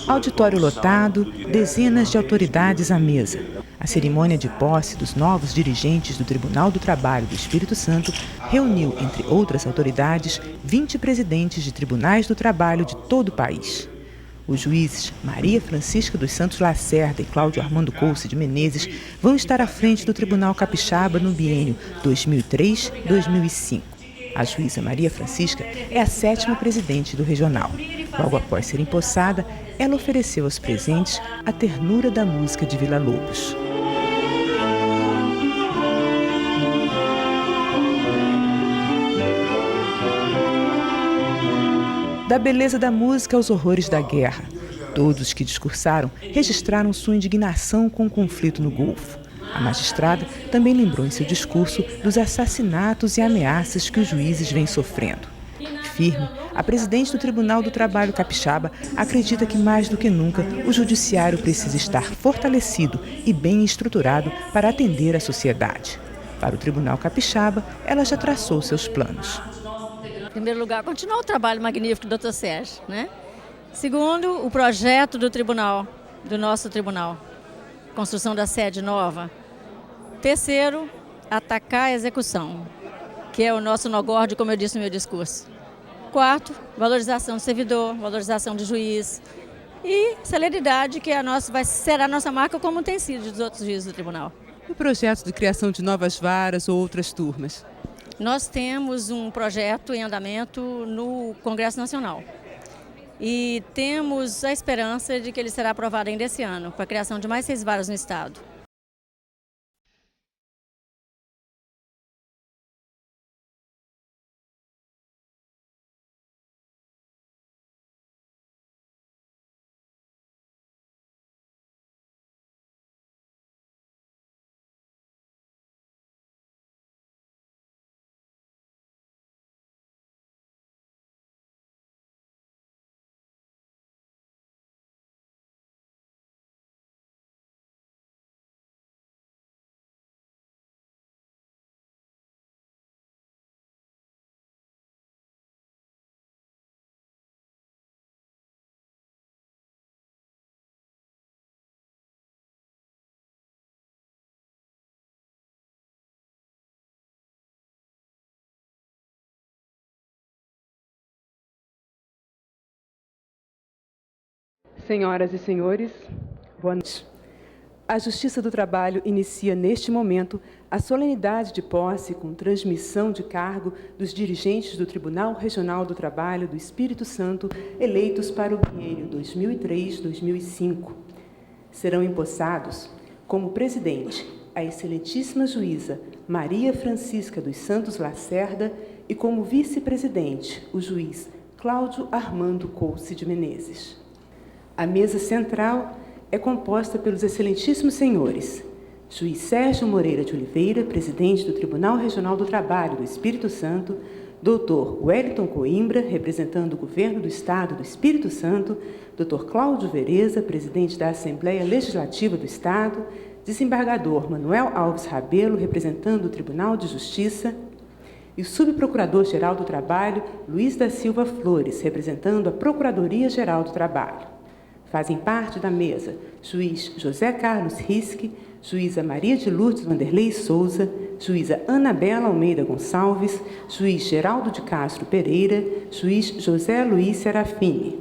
Auditório lotado, dezenas de autoridades à mesa. A cerimônia de posse dos novos dirigentes do Tribunal do Trabalho do Espírito Santo reuniu, entre outras autoridades, 20 presidentes de tribunais do trabalho de todo o país. Os juízes Maria Francisca dos Santos Lacerda e Cláudio Armando Couce de Menezes vão estar à frente do Tribunal Capixaba no biênio 2003-2005. A juíza Maria Francisca é a 7ª presidente do regional. Logo após ser empossada, ela ofereceu aos presentes a ternura da música de Vila Lobos. Da beleza da música aos horrores da guerra. Todos que discursaram registraram sua indignação com o conflito no Golfo. A magistrada também lembrou em seu discurso dos assassinatos e ameaças que os juízes vêm sofrendo. Firme, a presidente do Tribunal do Trabalho Capixaba acredita que mais do que nunca o judiciário precisa estar fortalecido e bem estruturado para atender a sociedade. Para o Tribunal Capixaba, ela já traçou seus planos. Em primeiro lugar, continuar o trabalho magnífico do Dr. Sérgio, né? Segundo, o projeto do tribunal, do nosso tribunal, construção da sede nova. Terceiro, atacar a execução, que é o nosso nogorde, como eu disse no meu discurso. Quarto, valorização do servidor, valorização do juiz e celeridade, que será a nossa marca, como tem sido dos outros juízes do tribunal. E o projeto de criação de novas varas ou outras turmas? Nós temos um projeto em andamento no Congresso Nacional e temos a esperança de que ele será aprovado ainda esse ano, para a criação de mais 6 varas no Estado. Senhoras e senhores, boa noite. A Justiça do Trabalho inicia neste momento a solenidade de posse com transmissão de cargo dos dirigentes do Tribunal Regional do Trabalho do Espírito Santo eleitos para o biênio 2003-2005. Serão empossados como presidente a excelentíssima juíza Maria Francisca dos Santos Lacerda e como vice-presidente o juiz Cláudio Armando Couce de Menezes. A mesa central é composta pelos excelentíssimos senhores juiz Sérgio Moreira de Oliveira, presidente do Tribunal Regional do Trabalho do Espírito Santo, Dr. Wellington Coimbra, representando o Governo do Estado do Espírito Santo, Dr. Cláudio Vereza, presidente da Assembleia Legislativa do Estado, desembargador Manuel Alves Rabelo, representando o Tribunal de Justiça, e o subprocurador-geral do Trabalho, Luiz da Silva Flores, representando a Procuradoria-Geral do Trabalho. Fazem parte da mesa juiz José Carlos Risque, juíza Maria de Lourdes Vanderlei Souza, juíza Anabela Almeida Gonçalves, juiz Geraldo de Castro Pereira, juiz José Luiz Serafini.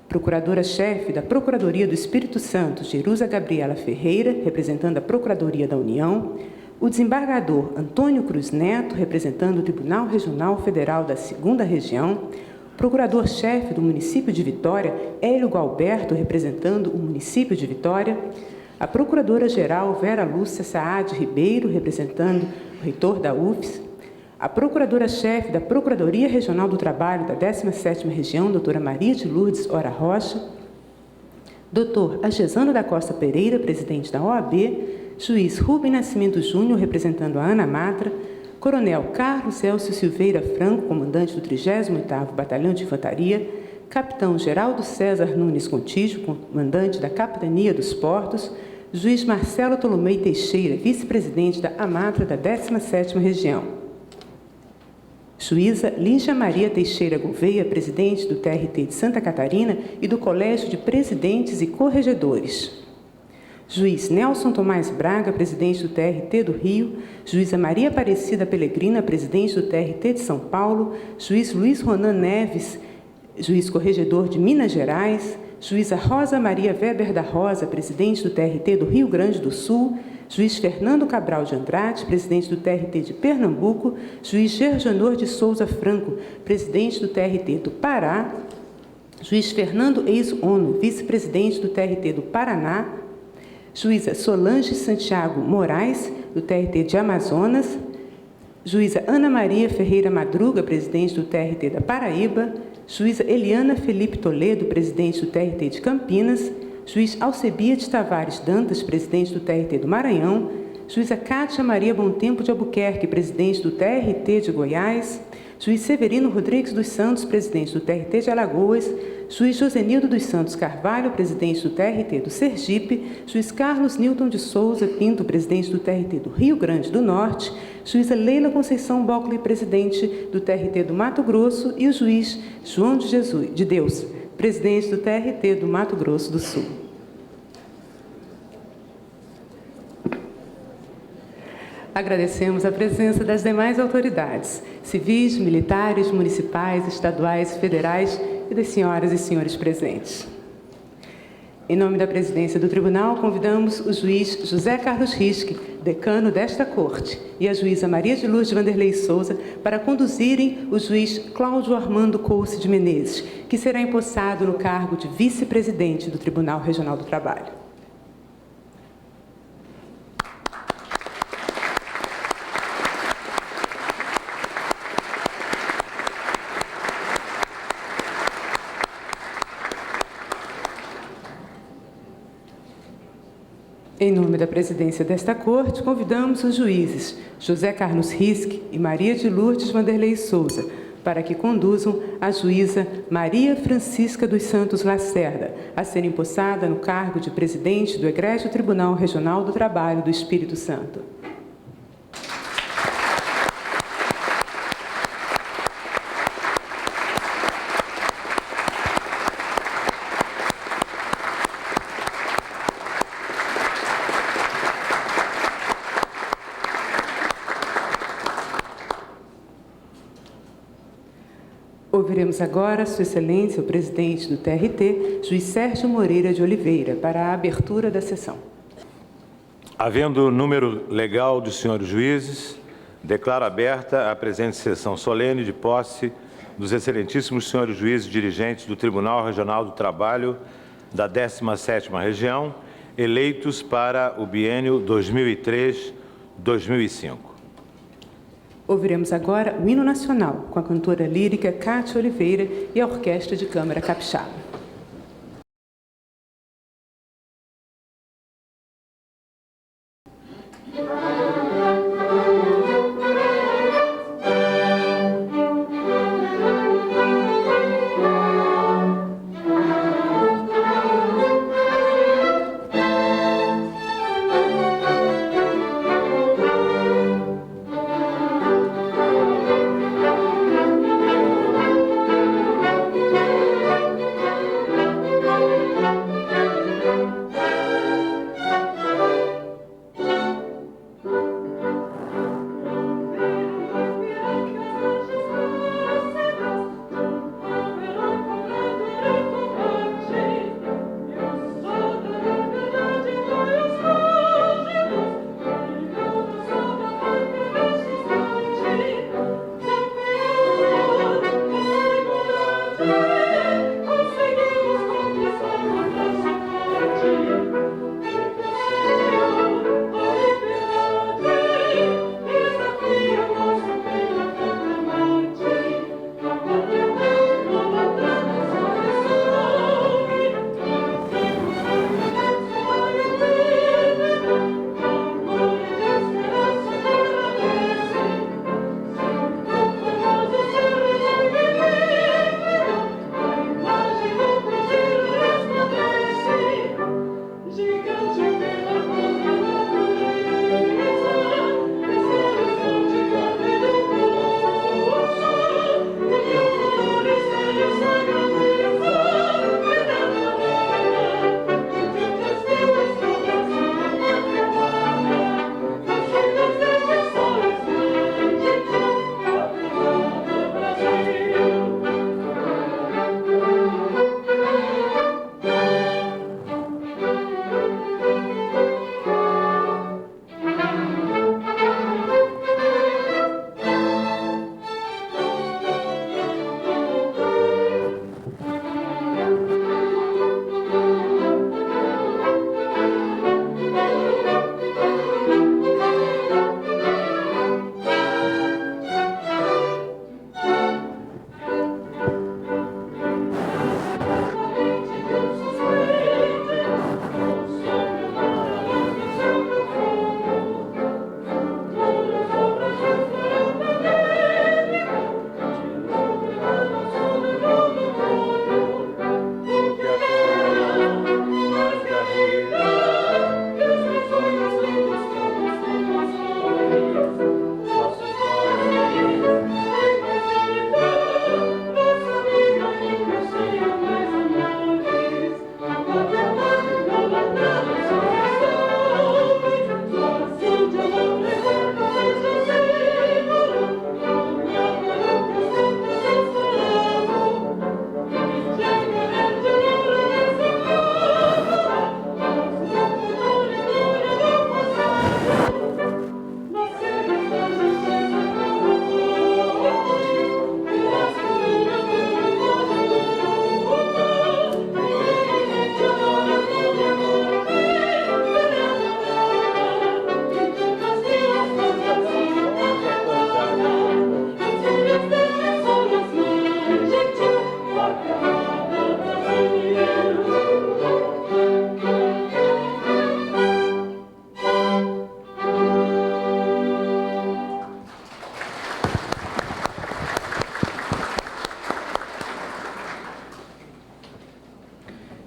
Procuradora-chefe da Procuradoria do Espírito Santo, Jerusa Gabriela Ferreira, representando a Procuradoria da União, o desembargador Antônio Cruz Neto, representando o Tribunal Regional Federal da 2ª Região, procurador-chefe do município de Vitória, Hélio Gualberto, representando o município de Vitória, a procuradora-geral Vera Lúcia Saad Ribeiro, representando o reitor da UFS, a procuradora-chefe da Procuradoria Regional do Trabalho da 17ª Região, doutora Maria de Lourdes Ora Rocha, doutor Agesano da Costa Pereira, presidente da OAB, juiz Rubem Nascimento Júnior, representando a Ana Matra, Coronel Carlos Celso Silveira Franco, comandante do 38º Batalhão de Infantaria, Capitão Geraldo César Nunes Contígio, comandante da Capitania dos Portos, juiz Marcelo Tolomei Teixeira, vice-presidente da AMATRA da 17ª Região. Juíza Lígia Maria Teixeira Gouveia, presidente do TRT de Santa Catarina e do Colégio de Presidentes e Corregedores. Juiz Nelson Tomás Braga, presidente do TRT do Rio. Juíza Maria Aparecida Pelegrina, presidente do TRT de São Paulo. Juiz Luiz Ronan Neves, juiz corregedor de Minas Gerais. Juíza Rosa Maria Weber da Rosa, presidente do TRT do Rio Grande do Sul. Juiz Fernando Cabral de Andrade, presidente do TRT de Pernambuco. Juiz Gerjanor de Souza Franco, presidente do TRT do Pará. Juiz Fernando Ex-Ono, vice-presidente do TRT do Paraná. Juíza Solange Santiago Moraes, do TRT de Amazonas. Juíza Ana Maria Ferreira Madruga, presidente do TRT da Paraíba. Juíza Eliana Felipe Toledo, presidente do TRT de Campinas. Juiz Alcebiades Tavares Dantas, presidente do TRT do Maranhão. Juíza Cátia Maria Bontempo de Albuquerque, presidente do TRT de Goiás. Juiz Severino Rodrigues dos Santos, presidente do TRT de Alagoas. Juiz Josenildo dos Santos Carvalho, presidente do TRT do Sergipe. Juiz Carlos Newton de Souza Pinto, presidente do TRT do Rio Grande do Norte. Juíza Leila Conceição Bockley, presidente do TRT do Mato Grosso. E o juiz João de Deus, presidente do TRT do Mato Grosso do Sul. Agradecemos a presença das demais autoridades, civis, militares, municipais, estaduais, federais e das senhoras e senhores presentes. Em nome da presidência do tribunal, convidamos o juiz José Carlos Risque, decano desta corte, e a juíza Maria de Lourdes Vanderlei Souza para conduzirem o juiz Cláudio Armando Couce de Menezes, que será empossado no cargo de vice-presidente do Tribunal Regional do Trabalho. Em nome da presidência desta corte, convidamos os juízes José Carlos Risque e Maria de Lourdes Vanderlei Souza para que conduzam a juíza Maria Francisca dos Santos Lacerda a ser empossada no cargo de presidente do Egrégio Tribunal Regional do Trabalho do Espírito Santo. Ouviremos agora Sua Excelência, o presidente do TRT, juiz Sérgio Moreira de Oliveira, para a abertura da sessão. Havendo número legal dos senhores juízes, declaro aberta a presente sessão solene de posse dos excelentíssimos senhores juízes dirigentes do Tribunal Regional do Trabalho da 17ª Região, eleitos para o biênio 2003-2005. Ouviremos agora o hino nacional, com a cantora lírica Cátia Oliveira e a Orquestra de Câmara Capixaba.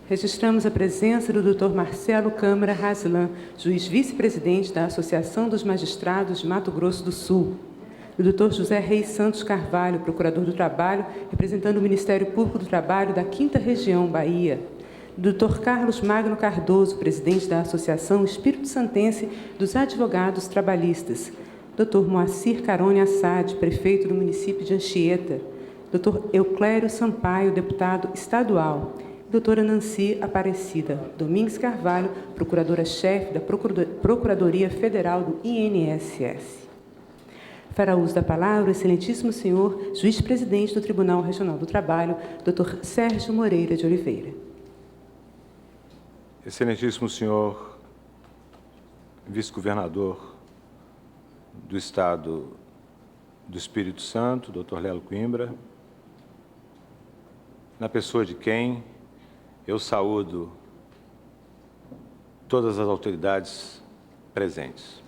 Registramos a presença do Dr. Marcelo Câmara Raslan, juiz vice-presidente da Associação dos Magistrados de Mato Grosso do Sul. Do Dr. José Reis Santos Carvalho, procurador do Trabalho, representando o Ministério Público do Trabalho da 5ª Região, Bahia. Do Dr. Carlos Magno Cardoso, presidente da Associação Espírito Santense dos Advogados Trabalhistas. Dr. Moacir Carone Assad, prefeito do município de Anchieta. Dr. Euclério Sampaio, deputado estadual. Doutora Nancy Aparecida Domingues Carvalho, procuradora-chefe da Procuradoria Federal do INSS. Fará uso da palavra o excelentíssimo senhor juiz-presidente do Tribunal Regional do Trabalho, Dr. Sérgio Moreira de Oliveira. Excelentíssimo senhor vice-governador do Estado do Espírito Santo, Dr. Lelo Coimbra, na pessoa de quem eu saúdo todas as autoridades presentes.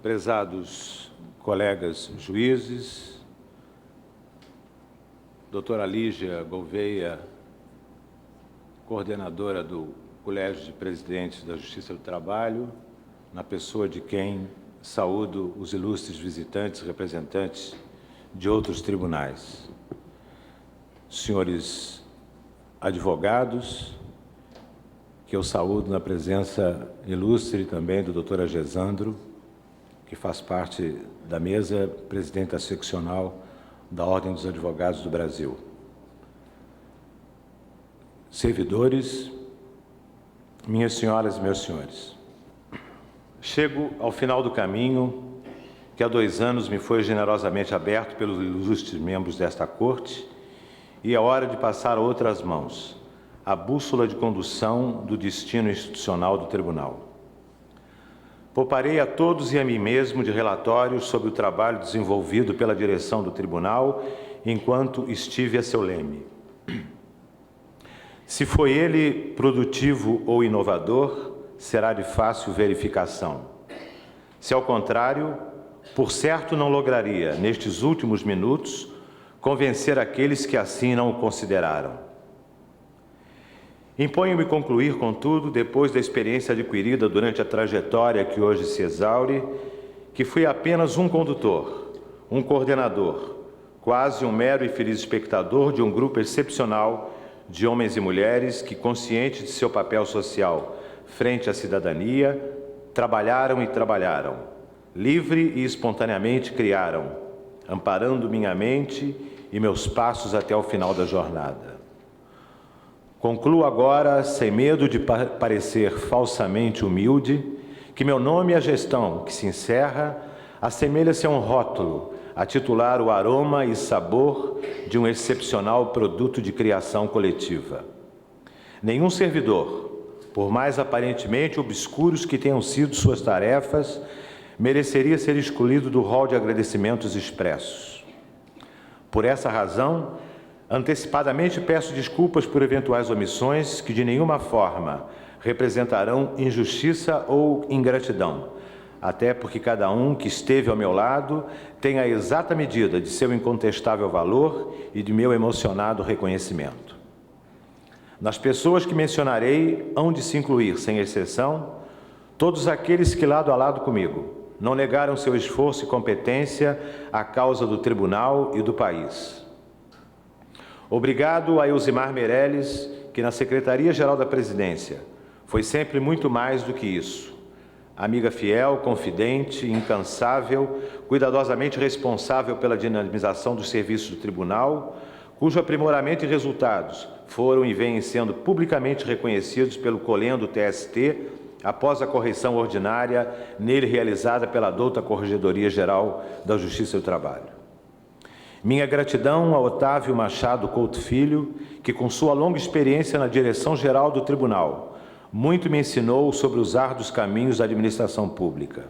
Prezados colegas juízes, doutora Lígia Gouveia, coordenadora do Colégio de Presidentes da Justiça do Trabalho, na pessoa de quem saúdo os ilustres visitantes, representantes de outros tribunais. Senhores advogados, que eu saúdo na presença ilustre também do doutor Agesandro, que faz parte da mesa, presidente da seccional da Ordem dos Advogados do Brasil. Servidores, minhas senhoras e meus senhores, chego ao final do caminho que há 2 anos me foi generosamente aberto pelos ilustres membros desta Corte e é hora de passar a outras mãos, a bússola de condução do destino institucional do Tribunal. Pouparei a todos e a mim mesmo de relatórios sobre o trabalho desenvolvido pela direção do Tribunal enquanto estive a seu leme. Se foi ele produtivo ou inovador, será de fácil verificação. Se, ao contrário, por certo não lograria, nestes últimos minutos, convencer aqueles que assim não o consideraram. Imponho-me concluir, contudo, depois da experiência adquirida durante a trajetória que hoje se exaure, que fui apenas um condutor, um coordenador, quase um mero e feliz espectador de um grupo excepcional de homens e mulheres que, conscientes de seu papel social frente à cidadania, trabalharam e trabalharam, livre e espontaneamente criaram, amparando minha mente e meus passos até o final da jornada. Concluo agora, sem medo de parecer falsamente humilde, que meu nome e a gestão que se encerra assemelha-se a um rótulo a titular o aroma e sabor de um excepcional produto de criação coletiva. Nenhum servidor, por mais aparentemente obscuros que tenham sido suas tarefas, mereceria ser excluído do rol de agradecimentos expressos. Por essa razão, antecipadamente peço desculpas por eventuais omissões que de nenhuma forma representarão injustiça ou ingratidão, até porque cada um que esteve ao meu lado tem a exata medida de seu incontestável valor e de meu emocionado reconhecimento. Nas pessoas que mencionarei, hão de se incluir, sem exceção, todos aqueles que, lado a lado comigo, não negaram seu esforço e competência à causa do Tribunal e do país. Obrigado a Elzimar Meirelles, que na Secretaria-Geral da Presidência foi sempre muito mais do que isso. Amiga fiel, confidente, incansável, cuidadosamente responsável pela dinamização dos serviços do Tribunal, cujo aprimoramento e resultados foram e vêm sendo publicamente reconhecidos pelo Colém do TST após a correção ordinária nele realizada pela douta Corregedoria-Geral da Justiça do Trabalho. Minha gratidão a Otávio Machado Couto Filho, que com sua longa experiência na direção-geral do Tribunal, muito me ensinou sobre os árduos caminhos da administração pública.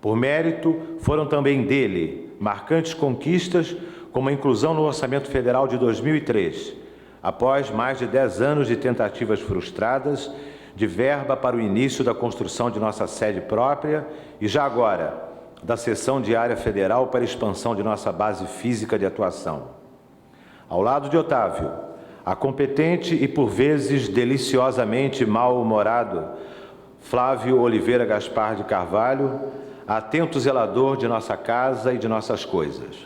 Por mérito, foram também dele marcantes conquistas, como a inclusão no Orçamento Federal de 2003, após mais de 10 anos de tentativas frustradas, de verba para o início da construção de nossa sede própria e, já agora, da cessão de área federal para a expansão de nossa base física de atuação. Ao lado de Otávio, a competente e por vezes deliciosamente mal-humorado Flávio Oliveira Gaspar de Carvalho, atento zelador de nossa casa e de nossas coisas.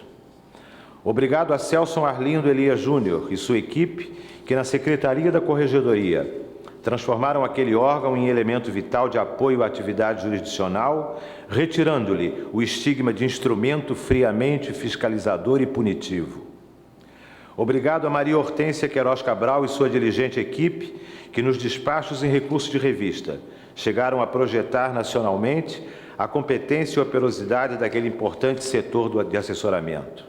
Obrigado a Celso Arlindo Elias Júnior e sua equipe, que na Secretaria da Corregedoria transformaram aquele órgão em elemento vital de apoio à atividade jurisdicional, retirando-lhe o estigma de instrumento friamente fiscalizador e punitivo. Obrigado a Maria Hortência Queiroz Cabral e sua diligente equipe, que nos despachos em recurso de revista chegaram a projetar nacionalmente a competência e operosidade daquele importante setor de assessoramento.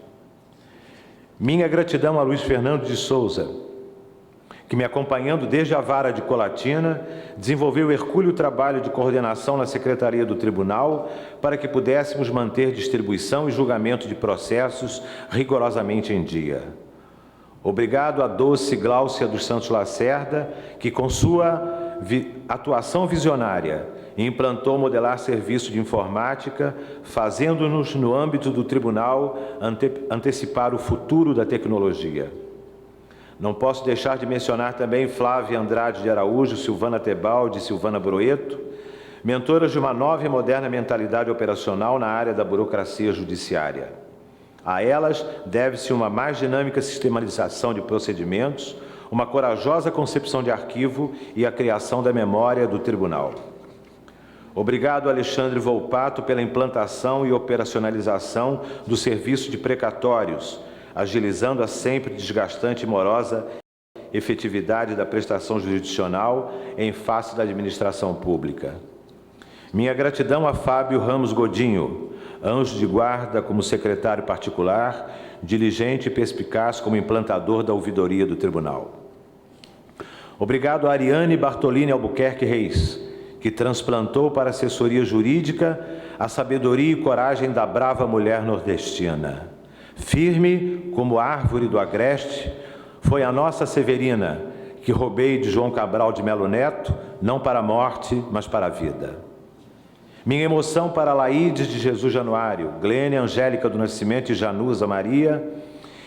Minha gratidão a Luiz Fernando de Souza, que, me acompanhando desde a vara de Colatina, desenvolveu o hercúleo trabalho de coordenação na Secretaria do Tribunal para que pudéssemos manter distribuição e julgamento de processos rigorosamente em dia. Obrigado a doce Gláucia dos Santos Lacerda, que, com sua atuação visionária, implantou modelar serviço de informática, fazendo-nos, no âmbito do Tribunal, antecipar o futuro da tecnologia. Não posso deixar de mencionar também Flávia Andrade de Araújo, Silvana Tebaldi e Silvana Broeto, mentoras de uma nova e moderna mentalidade operacional na área da burocracia judiciária. A elas deve-se uma mais dinâmica sistematização de procedimentos, uma corajosa concepção de arquivo e a criação da memória do Tribunal. Obrigado, Alexandre Volpato, pela implantação e operacionalização do serviço de precatórios, agilizando a sempre desgastante e morosa efetividade da prestação jurisdicional em face da administração pública. Minha gratidão a Fábio Ramos Godinho, anjo de guarda como secretário particular, diligente e perspicaz como implantador da ouvidoria do Tribunal. Obrigado a Ariane Bartolini Albuquerque Reis, que transplantou para a assessoria jurídica a sabedoria e coragem da brava mulher nordestina. Firme como a árvore do agreste, foi a nossa Severina, que roubei de João Cabral de Melo Neto, não para a morte, mas para a vida. Minha emoção para Laídes de Jesus Januário, Glênia Angélica do Nascimento e Janusa Maria,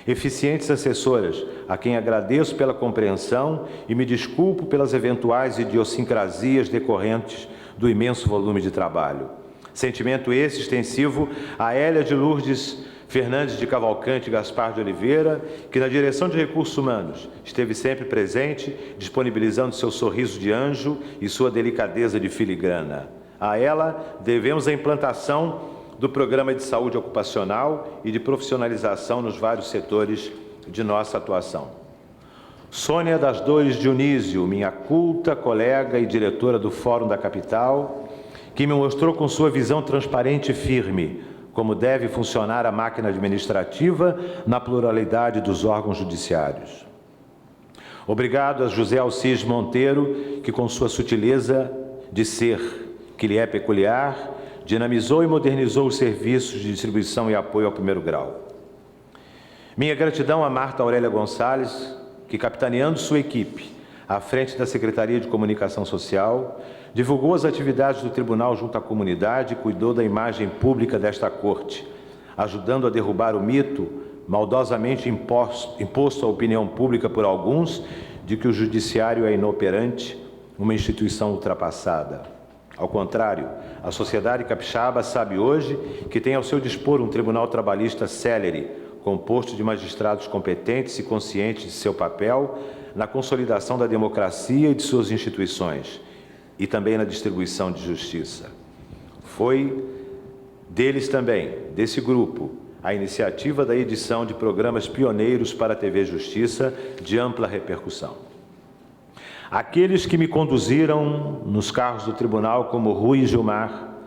eficientes assessoras, a quem agradeço pela compreensão e me desculpo pelas eventuais idiosincrasias decorrentes do imenso volume de trabalho. Sentimento esse extensivo a Hélia de Lourdes Fernandes de Cavalcante Gaspar de Oliveira, que na direção de recursos humanos esteve sempre presente, disponibilizando seu sorriso de anjo e sua delicadeza de filigrana. A ela devemos a implantação do Programa de Saúde Ocupacional e de profissionalização nos vários setores de nossa atuação. Sônia das Dores Dionísio, minha culta colega e diretora do Fórum da Capital, que me mostrou com sua visão transparente e firme como deve funcionar a máquina administrativa na pluralidade dos órgãos judiciários. Obrigado a José Alcides Monteiro, que com sua sutileza de ser, que lhe é peculiar, dinamizou e modernizou os serviços de distribuição e apoio ao primeiro grau. Minha gratidão a Marta Aurélia Gonçalves, que, capitaneando sua equipe à frente da Secretaria de Comunicação Social, divulgou as atividades do Tribunal junto à comunidade e cuidou da imagem pública desta Corte, ajudando a derrubar o mito, maldosamente imposto à opinião pública por alguns, de que o Judiciário é inoperante, uma instituição ultrapassada. Ao contrário, a sociedade capixaba sabe hoje que tem ao seu dispor um tribunal trabalhista célere, composto de magistrados competentes e conscientes de seu papel na consolidação da democracia e de suas instituições, e também na distribuição de justiça. Foi deles também, desse grupo, a iniciativa da edição de programas pioneiros para a TV Justiça de ampla repercussão. Aqueles que me conduziram nos carros do tribunal, como Rui e Gilmar,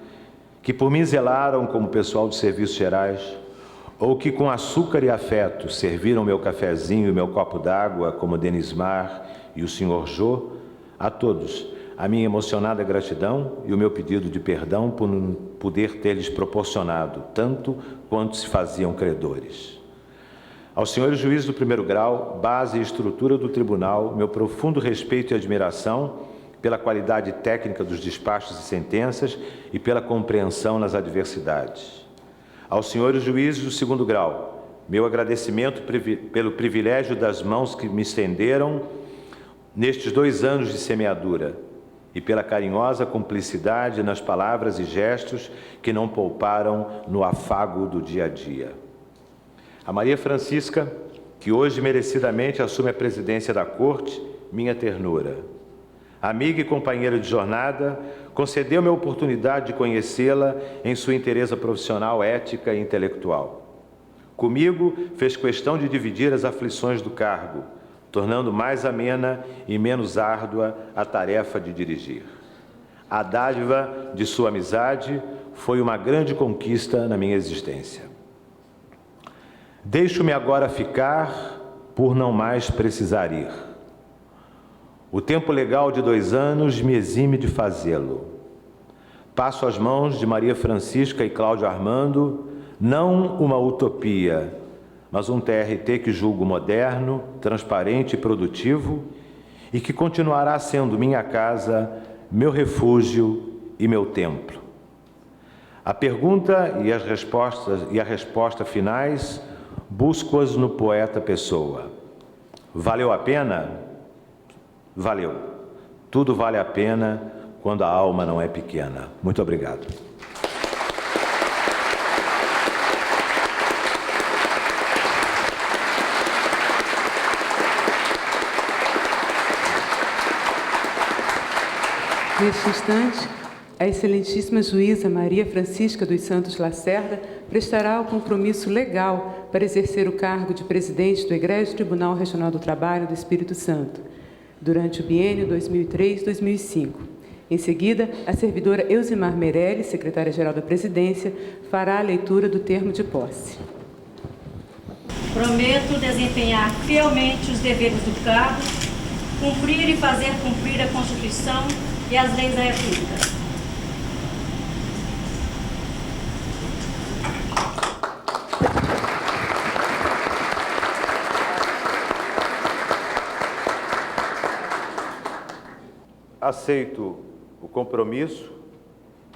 que por mim zelaram como pessoal de serviços gerais, ou que com açúcar e afeto serviram meu cafezinho e meu copo d'água, como Denismar e o Sr. Jô, a todos, a minha emocionada gratidão e o meu pedido de perdão por não poder ter-lhes proporcionado tanto quanto se faziam credores. Aos senhores juízes do primeiro grau, base e estrutura do tribunal, meu profundo respeito e admiração pela qualidade técnica dos despachos e sentenças e pela compreensão nas adversidades. Aos senhores juízes do segundo grau, meu agradecimento pelo privilégio das mãos que me estenderam nestes 2 anos de semeadura e pela carinhosa cumplicidade nas palavras e gestos que não pouparam no afago do dia a dia. A Maria Francisca, que hoje merecidamente assume a presidência da Corte, minha ternura. Amiga e companheira de jornada, concedeu-me a oportunidade de conhecê-la em sua inteireza profissional, ética e intelectual. Comigo, fez questão de dividir as aflições do cargo, tornando mais amena e menos árdua a tarefa de dirigir. A dádiva de sua amizade foi uma grande conquista na minha existência. Deixo-me agora ficar por não mais precisar ir. O tempo legal de 2 anos me exime de fazê-lo. Passo às mãos de Maria Francisca e Cláudio Armando, não uma utopia, mas um TRT que julgo moderno, transparente e produtivo e que continuará sendo minha casa, meu refúgio e meu templo. A pergunta e a resposta finais busco-as no poeta Pessoa. Valeu a pena? Valeu. Tudo vale a pena quando a alma não é pequena. Muito obrigado. Neste instante, a excelentíssima juíza Maria Francisca dos Santos Lacerda prestará o compromisso legal para exercer o cargo de presidente do Egrégio Tribunal Regional do Trabalho do Espírito Santo, durante o biênio 2003-2005. Em seguida, a servidora Elzimar Meirelles, secretária-geral da Presidência, fará a leitura do termo de posse. Prometo desempenhar fielmente os deveres do cargo, cumprir e fazer cumprir a Constituição e as leis da República. Aceito o compromisso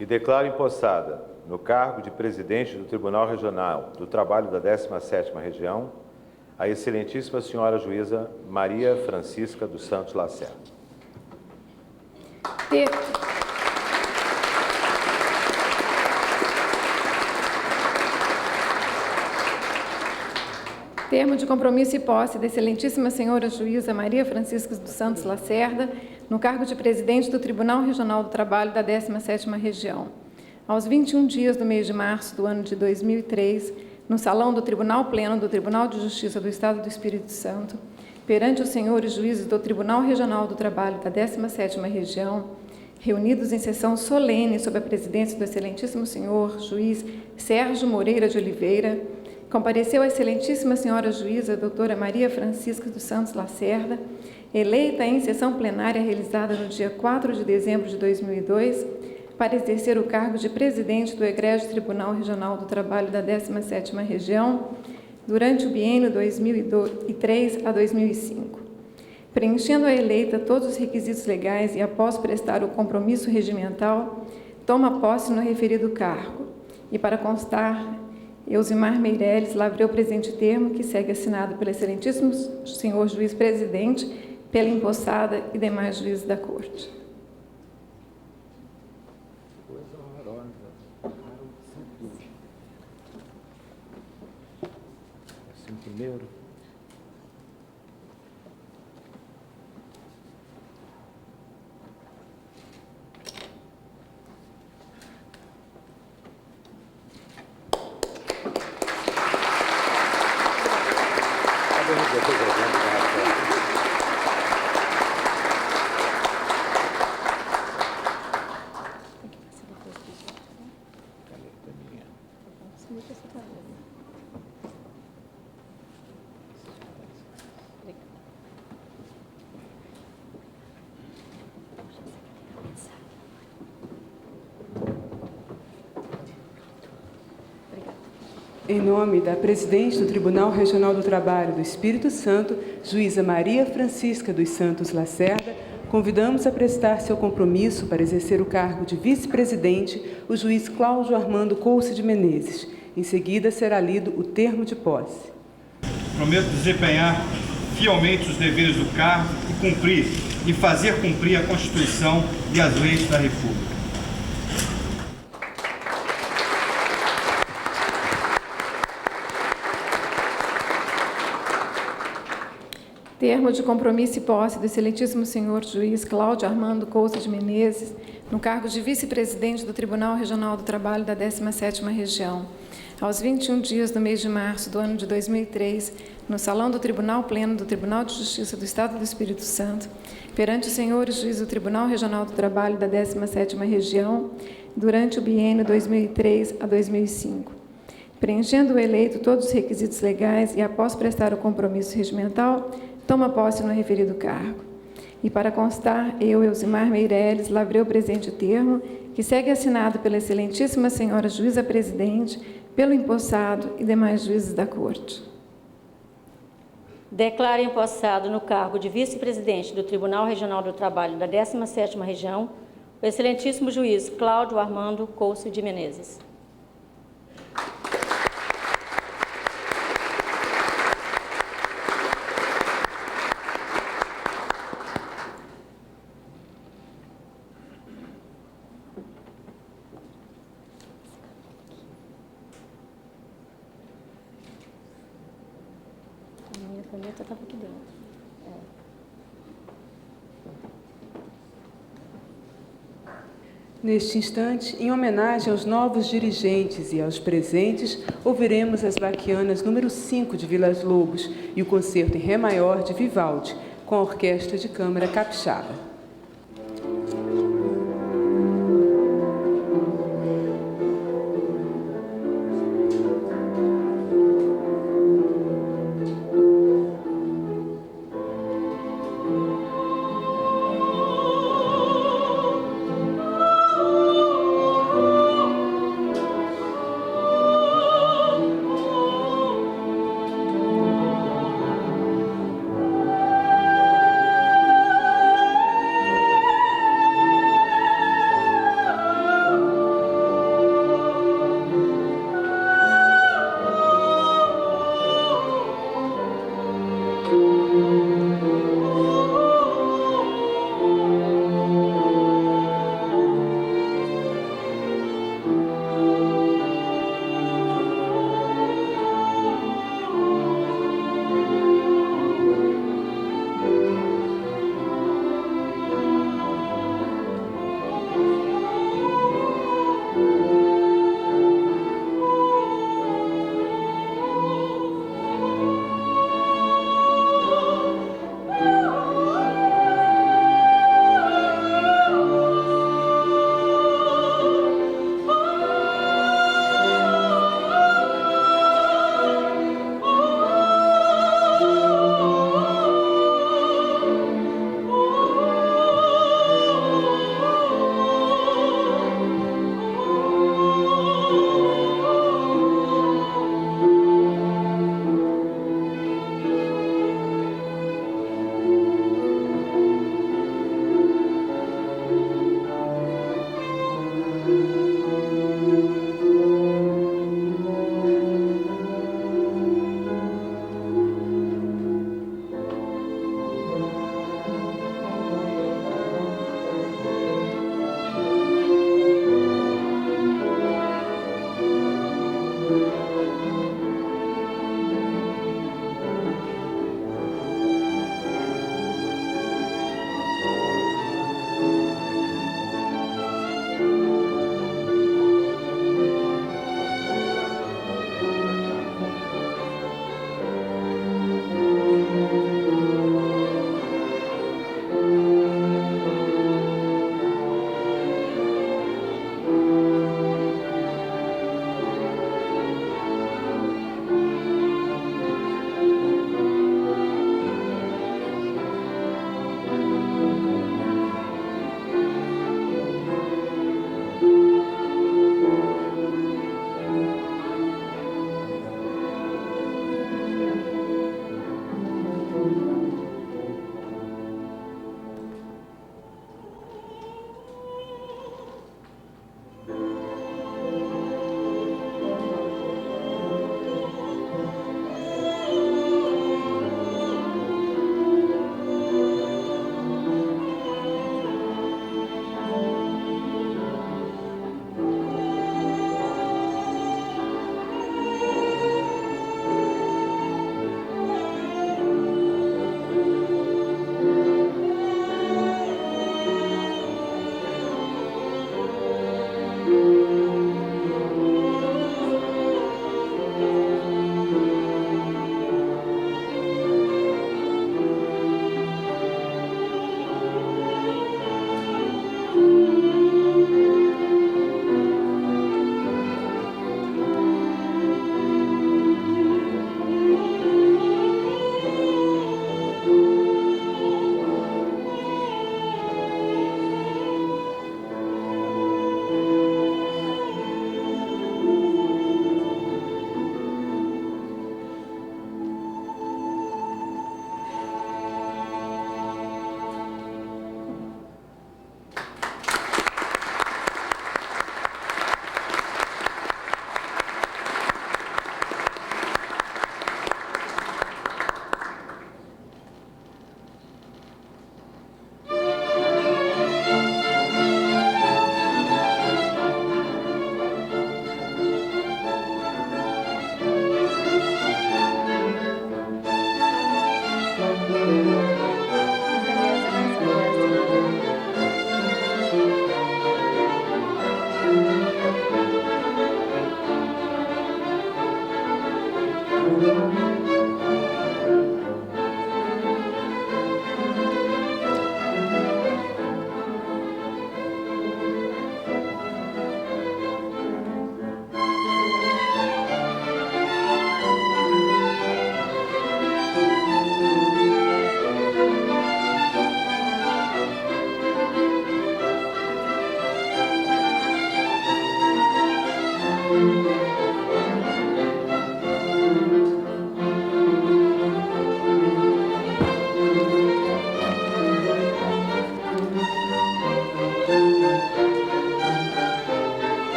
e declaro empossada no cargo de presidente do Tribunal Regional do Trabalho da 17ª Região, a excelentíssima senhora juíza Maria Francisca dos Santos Lacerda. Termo de compromisso e posse da excelentíssima senhora juíza Maria Francisca dos Santos Lacerda, no cargo de presidente do Tribunal Regional do Trabalho da 17ª Região. Aos 21 dias do mês de março do ano de 2003, no Salão do Tribunal Pleno do Tribunal de Justiça do Estado do Espírito Santo, perante os senhores juízes do Tribunal Regional do Trabalho da 17ª Região, reunidos em sessão solene sob a presidência do excelentíssimo senhor juiz Sérgio Moreira de Oliveira, compareceu a excelentíssima senhora juíza doutora Maria Francisca dos Santos Lacerda, eleita em sessão plenária realizada no dia 4 de dezembro de 2002, para exercer o cargo de presidente do Egrégio Tribunal Regional do Trabalho da 17ª Região, durante o biênio 2003 a 2005. Preenchendo a eleita todos os requisitos legais e após prestar o compromisso regimental, toma posse no referido cargo. E para constar, Elzimar Meirelles lavrei o presente termo, que segue assinado pelo excelentíssimo senhor juiz presidente, pela empossada e demais juízes da Corte. Primeiro. Em nome da presidente do Tribunal Regional do Trabalho do Espírito Santo, juíza Maria Francisca dos Santos Lacerda, convidamos a prestar seu compromisso para exercer o cargo de vice-presidente o juiz Cláudio Armando Couce de Menezes. Em seguida, será lido o termo de posse. Prometo desempenhar fielmente os deveres do cargo e fazer cumprir a Constituição e as leis da República. Termo de compromisso e posse do excelentíssimo senhor juiz Cláudio Armando Couto de Menezes, no cargo de vice-presidente do Tribunal Regional do Trabalho da 17ª Região, aos 21 dias do mês de março do ano de 2003, no Salão do Tribunal Pleno do Tribunal de Justiça do Estado do Espírito Santo, perante os senhores juízes do Tribunal Regional do Trabalho da 17ª Região, durante o biênio 2003 a 2005. Preenchendo o eleito todos os requisitos legais e após prestar o compromisso regimental, toma posse no referido cargo. E para constar, eu, Elzimar Meireles, lavrei o presente termo, que segue assinado pela excelentíssima senhora juíza-presidente, pelo empossado e demais juízes da Corte. Declaro empossado no cargo de vice-presidente do Tribunal Regional do Trabalho da 17ª Região, o excelentíssimo juiz Cláudio Armando Couto de Menezes. A caneta estava aqui dentro. Neste instante, em homenagem aos novos dirigentes e aos presentes, ouviremos as Baquianas número 5 de Vilas Lobos e o concerto em Ré maior de Vivaldi, com a Orquestra de Câmara Capixaba.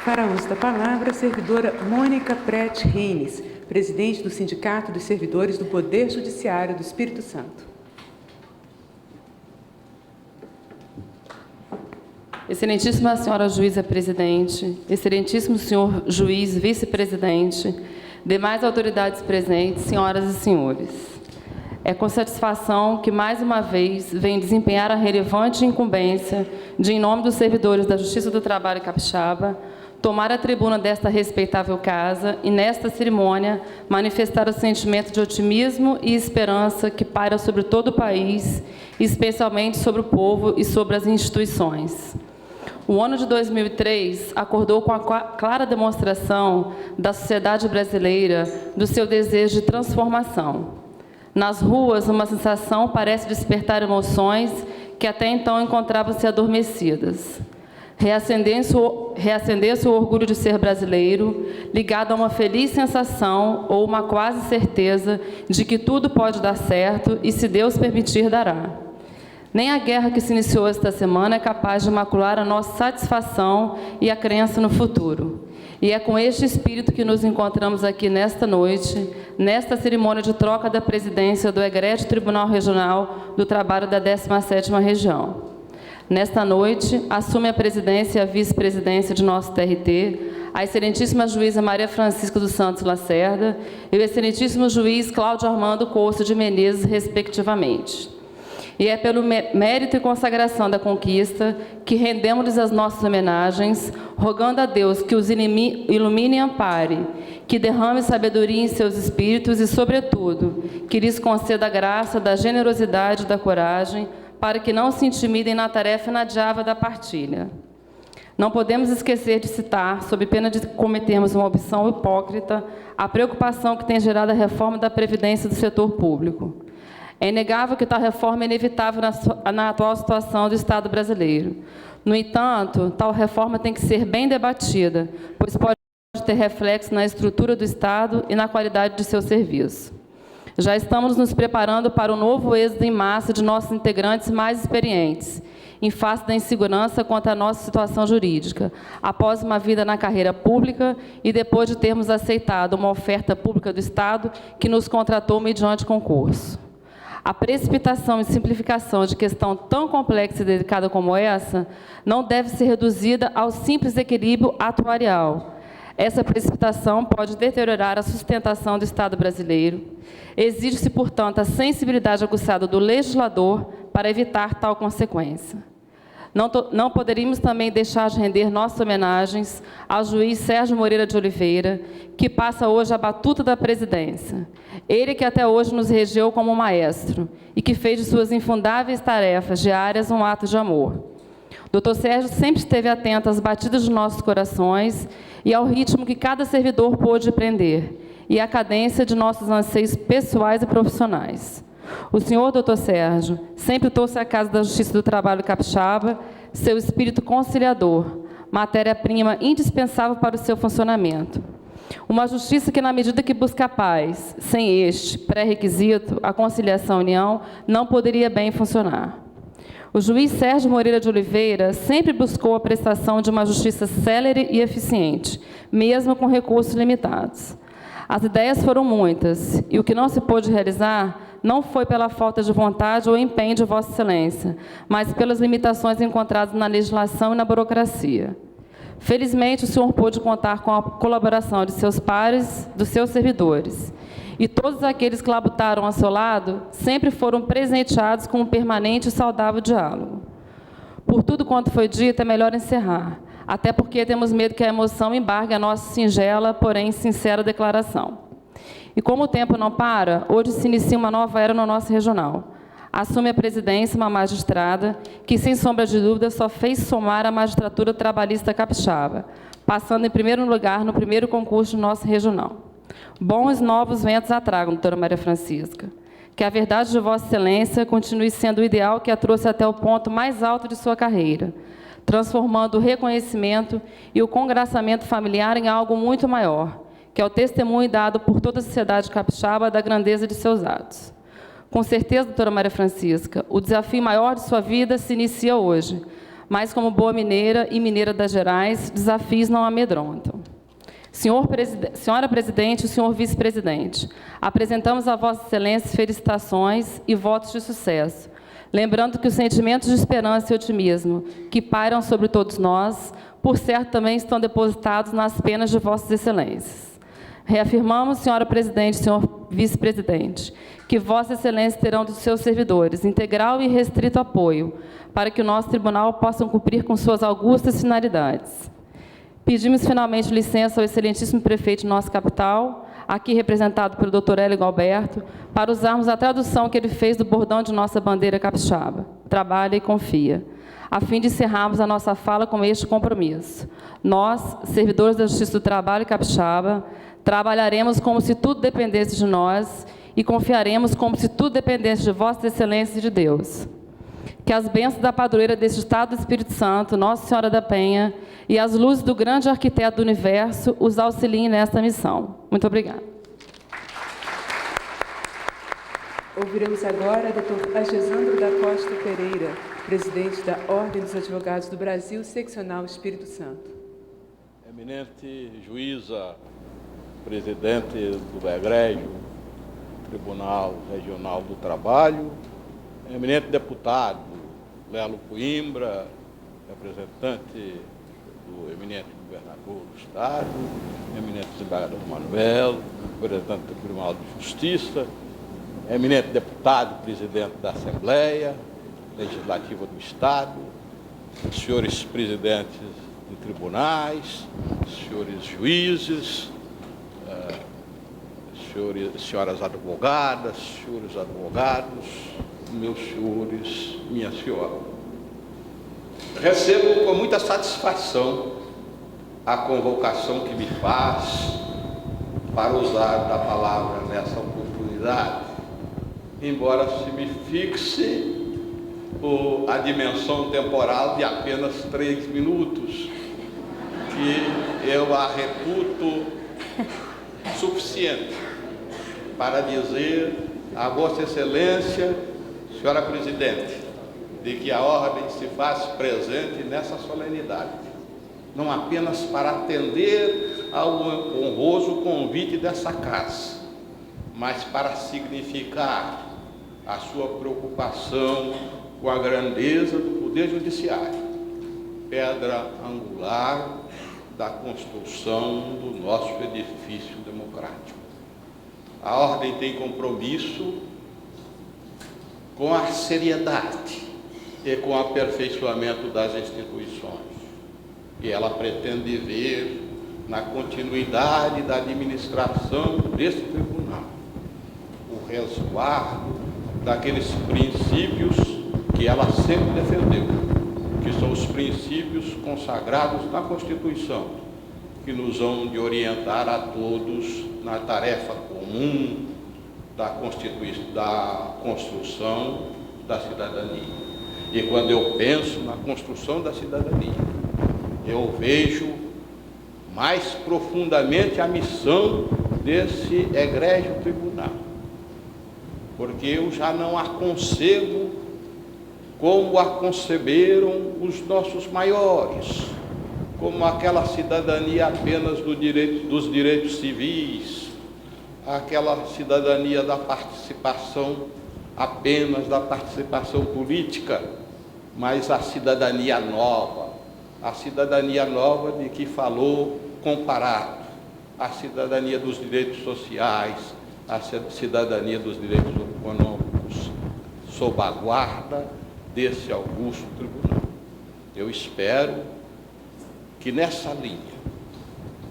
Para uso da palavra, a servidora Mônica Prete Reines, presidente do Sindicato dos Servidores do Poder Judiciário do Espírito Santo. Excelentíssima senhora juíza presidente, excelentíssimo senhor juiz vice-presidente, demais autoridades presentes, senhoras e senhores. É com satisfação que, mais uma vez, venho desempenhar a relevante incumbência de, em nome dos servidores da Justiça do Trabalho Capixaba, tomar a tribuna desta respeitável casa e, nesta cerimônia, manifestar o sentimento de otimismo e esperança que paira sobre todo o país, especialmente sobre o povo e sobre as instituições. O ano de 2003 acordou com a clara demonstração da sociedade brasileira do seu desejo de transformação. Nas ruas, uma sensação parece despertar emoções que até então encontravam-se adormecidas. Reacendeu-se o orgulho de ser brasileiro, ligado a uma feliz sensação ou uma quase certeza de que tudo pode dar certo e, se Deus permitir, dará. Nem a guerra que se iniciou esta semana é capaz de macular a nossa satisfação e a crença no futuro. E é com este espírito que nos encontramos aqui nesta noite, nesta cerimônia de troca da presidência do Egrégio Tribunal Regional do Trabalho da 17ª Região. Nesta noite, assume a presidência e a vice-presidência de nosso TRT, a excelentíssima juíza Maria Francisca dos Santos Lacerda e o excelentíssimo juiz Cláudio Armando Couto de Menezes, respectivamente. E é pelo mérito e consagração da conquista que rendemos-lhes as nossas homenagens, rogando a Deus que os ilumine e ampare, que derrame sabedoria em seus espíritos e, sobretudo, que lhes conceda a graça da generosidade e da coragem, para que não se intimidem na tarefa inadiável da partilha. Não podemos esquecer de citar, sob pena de cometermos uma opção hipócrita, a preocupação que tem gerado a reforma da Previdência do setor público. É inegável que tal reforma é inevitável na atual situação do Estado brasileiro. No entanto, tal reforma tem que ser bem debatida, pois pode ter reflexo na estrutura do Estado e na qualidade de seu serviço. Já estamos nos preparando para o novo êxodo em massa de nossos integrantes mais experientes, em face da insegurança quanto à nossa situação jurídica, após uma vida na carreira pública e depois de termos aceitado uma oferta pública do Estado que nos contratou mediante concurso. A precipitação e simplificação de questão tão complexa e delicada como essa não deve ser reduzida ao simples equilíbrio atuarial. Essa precipitação pode deteriorar a sustentação do Estado brasileiro. Exige-se, portanto, a sensibilidade aguçada do legislador para evitar tal consequência. Não poderíamos também deixar de render nossas homenagens ao juiz Sérgio Moreira de Oliveira, que passa hoje a batuta da presidência. Ele que até hoje nos regeu como maestro e que fez de suas infundáveis tarefas diárias um ato de amor. Dr. Sérgio sempre esteve atento às batidas de nossos corações e ao ritmo que cada servidor pôde prender e à cadência de nossos anseios pessoais e profissionais. O senhor, Dr. Sérgio, sempre trouxe à Casa da Justiça do Trabalho capixaba seu espírito conciliador, matéria-prima indispensável para o seu funcionamento. Uma justiça que, na medida que busca a paz, sem este pré-requisito, a conciliação e a união, não poderia bem funcionar. O juiz Sérgio Moreira de Oliveira sempre buscou a prestação de uma justiça célere e eficiente, mesmo com recursos limitados. As ideias foram muitas, e o que não se pôde realizar não foi pela falta de vontade ou empenho de Vossa Excelência, mas pelas limitações encontradas na legislação e na burocracia. Felizmente, o senhor pôde contar com a colaboração de seus pares, dos seus servidores. E todos aqueles que labutaram ao seu lado sempre foram presenteados com um permanente e saudável diálogo. Por tudo quanto foi dito, é melhor encerrar, até porque temos medo que a emoção embargue a nossa singela, porém sincera declaração. E como o tempo não para, hoje se inicia uma nova era no nosso regional. Assume a presidência uma magistrada que, sem sombra de dúvida, só fez somar a magistratura trabalhista capixaba, passando em primeiro lugar no primeiro concurso do nosso regional. Bons novos ventos a tragam, doutora Maria Francisca. Que a verdade de Vossa Excelência continue sendo o ideal que a trouxe até o ponto mais alto de sua carreira, transformando o reconhecimento e o congraçamento familiar em algo muito maior, que é o testemunho dado por toda a sociedade capixaba da grandeza de seus atos. Com certeza, doutora Maria Francisca, o desafio maior de sua vida se inicia hoje, mas como boa mineira e mineira das Gerais, desafios não amedrontam. Senhora Presidente e senhor Vice-Presidente, apresentamos a Vossa Excelência felicitações e votos de sucesso, lembrando que os sentimentos de esperança e otimismo que pairam sobre todos nós, por certo, também estão depositados nas penas de Vossas Excelências. Reafirmamos, senhora Presidente e senhor Vice-Presidente, que Vossa Excelência terão dos seus servidores integral e restrito apoio para que o nosso tribunal possa cumprir com suas augustas finalidades. Pedimos, finalmente, licença ao excelentíssimo prefeito de nossa capital, aqui representado pelo Dr. Hélio Galberto, para usarmos a tradução que ele fez do bordão de nossa bandeira capixaba, trabalha e confia, a fim de encerrarmos a nossa fala com este compromisso. Nós, servidores da Justiça do Trabalho capixaba, trabalharemos como se tudo dependesse de nós e confiaremos como se tudo dependesse de Vossa Excelência e de Deus. Que as bênçãos da padroeira deste Estado do Espírito Santo, Nossa Senhora da Penha, e as luzes do grande arquiteto do universo os auxiliem nesta missão. Muito obrigada. Ouviremos agora Dr. Agesandro da Costa Pereira, presidente da Ordem dos Advogados do Brasil, seccional Espírito Santo. Eminente juíza, presidente do Egrégio Tribunal Regional do Trabalho, eminente deputado Lelo Coimbra, representante do eminente governador do Estado, eminente desembargador Manuel, representante do Tribunal de Justiça, eminente deputado, presidente da Assembleia Legislativa do Estado, senhores presidentes de tribunais, senhores juízes, senhoras advogadas, senhores advogados, meus senhores, minha senhora. Recebo com muita satisfação a convocação que me faz para usar da palavra nessa oportunidade, embora se me fixe a dimensão temporal de apenas 3 minutos, que eu a reputo suficiente para dizer a Vossa Excelência, senhora Presidente, de que a Ordem se faz presente nessa solenidade, não apenas para atender ao honroso convite dessa casa, mas para significar a sua preocupação com a grandeza do Poder Judiciário, pedra angular da construção do nosso edifício democrático. A Ordem tem compromisso com a seriedade e com o aperfeiçoamento das instituições. E ela pretende ver na continuidade da administração desse tribunal o resguardo daqueles princípios que ela sempre defendeu, que são os princípios consagrados na Constituição, que nos vão de orientar a todos na tarefa comum da construção da cidadania. E quando eu penso na construção da cidadania, eu vejo mais profundamente a missão desse egrégio tribunal, porque eu já não a concebo como a conceberam os nossos maiores, como aquela cidadania apenas dos direitos civis, aquela cidadania da participação, apenas da participação política, mas a cidadania nova de que falou Comparado, a cidadania dos direitos sociais, a cidadania dos direitos econômicos, sob a guarda desse augusto tribunal. Eu espero que nessa linha,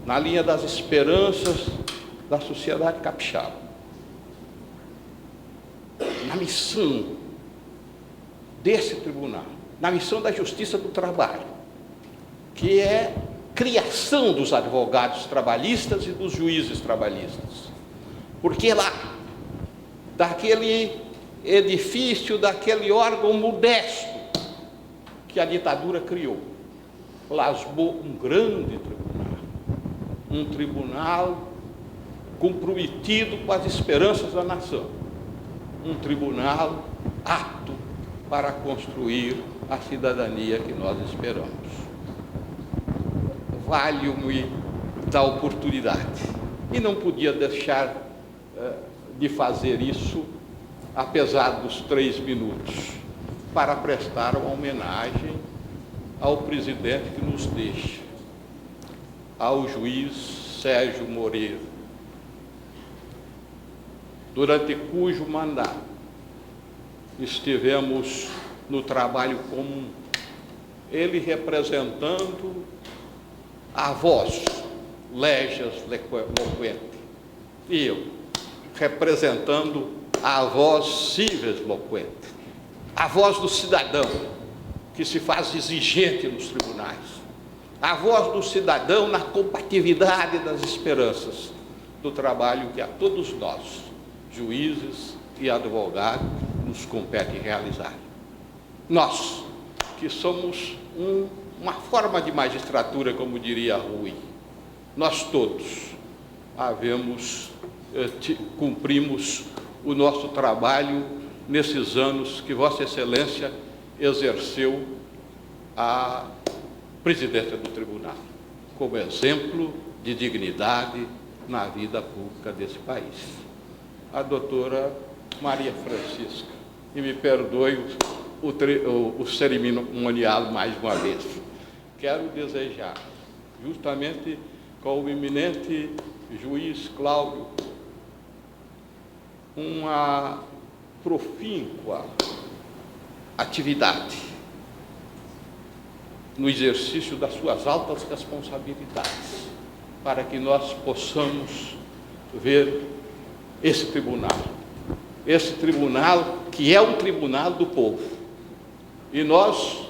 na linha das esperanças da sociedade capixaba, na missão desse tribunal, na missão da justiça do trabalho, que é criação dos advogados trabalhistas e dos juízes trabalhistas, porque lá, daquele edifício, daquele órgão modesto que a ditadura criou, plasmou um grande tribunal, um tribunal comprometido com as esperanças da nação, um tribunal apto para construir a cidadania que nós esperamos. Valho-me da oportunidade e não podia deixar de fazer isso, apesar dos 3 minutos, para prestar uma homenagem ao presidente que nos deixa, ao juiz Sérgio Moreira, durante cujo mandato estivemos no trabalho comum, ele representando a voz Légias Loquente e eu representando a voz Cives Loquente, a voz do cidadão que se faz exigente nos tribunais, a voz do cidadão na compatibilidade das esperanças do trabalho que a todos nós, juízes e advogados, nos compete realizar. Nós, que somos uma forma de magistratura, como diria Rui, nós todos cumprimos o nosso trabalho nesses anos que Vossa Excelência exerceu a presidência do tribunal, como exemplo de dignidade na vida pública desse país. A doutora Maria Francisca, e me perdoe o cerimonial mais uma vez. Quero desejar, justamente com o eminente juiz Cláudio, uma profícua atividade no exercício das suas altas responsabilidades, para que nós possamos ver esse tribunal que é um tribunal do povo. E nós,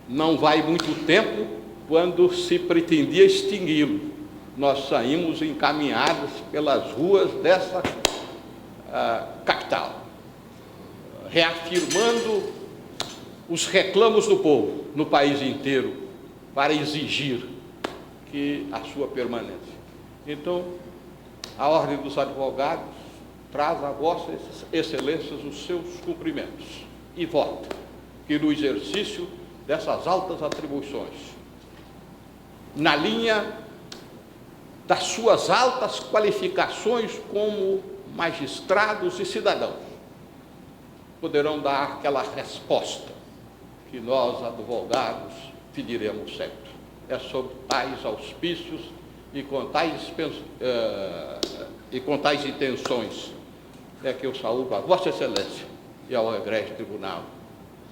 não vai muito tempo, quando se pretendia extingui-lo, nós saímos encaminhados pelas ruas dessa capital, reafirmando os reclamos do povo no país inteiro para exigir que a sua permanência. Então, a Ordem dos Advogados traz a Vossas Excelências os seus cumprimentos e vota que no exercício dessas altas atribuições, na linha das suas altas qualificações como magistrados e cidadãos, poderão dar aquela resposta que nós, advogados, pediremos sempre. É sob tais auspícios e com tais intenções é que eu saúdo a Vossa Excelência e ao Egrégio Tribunal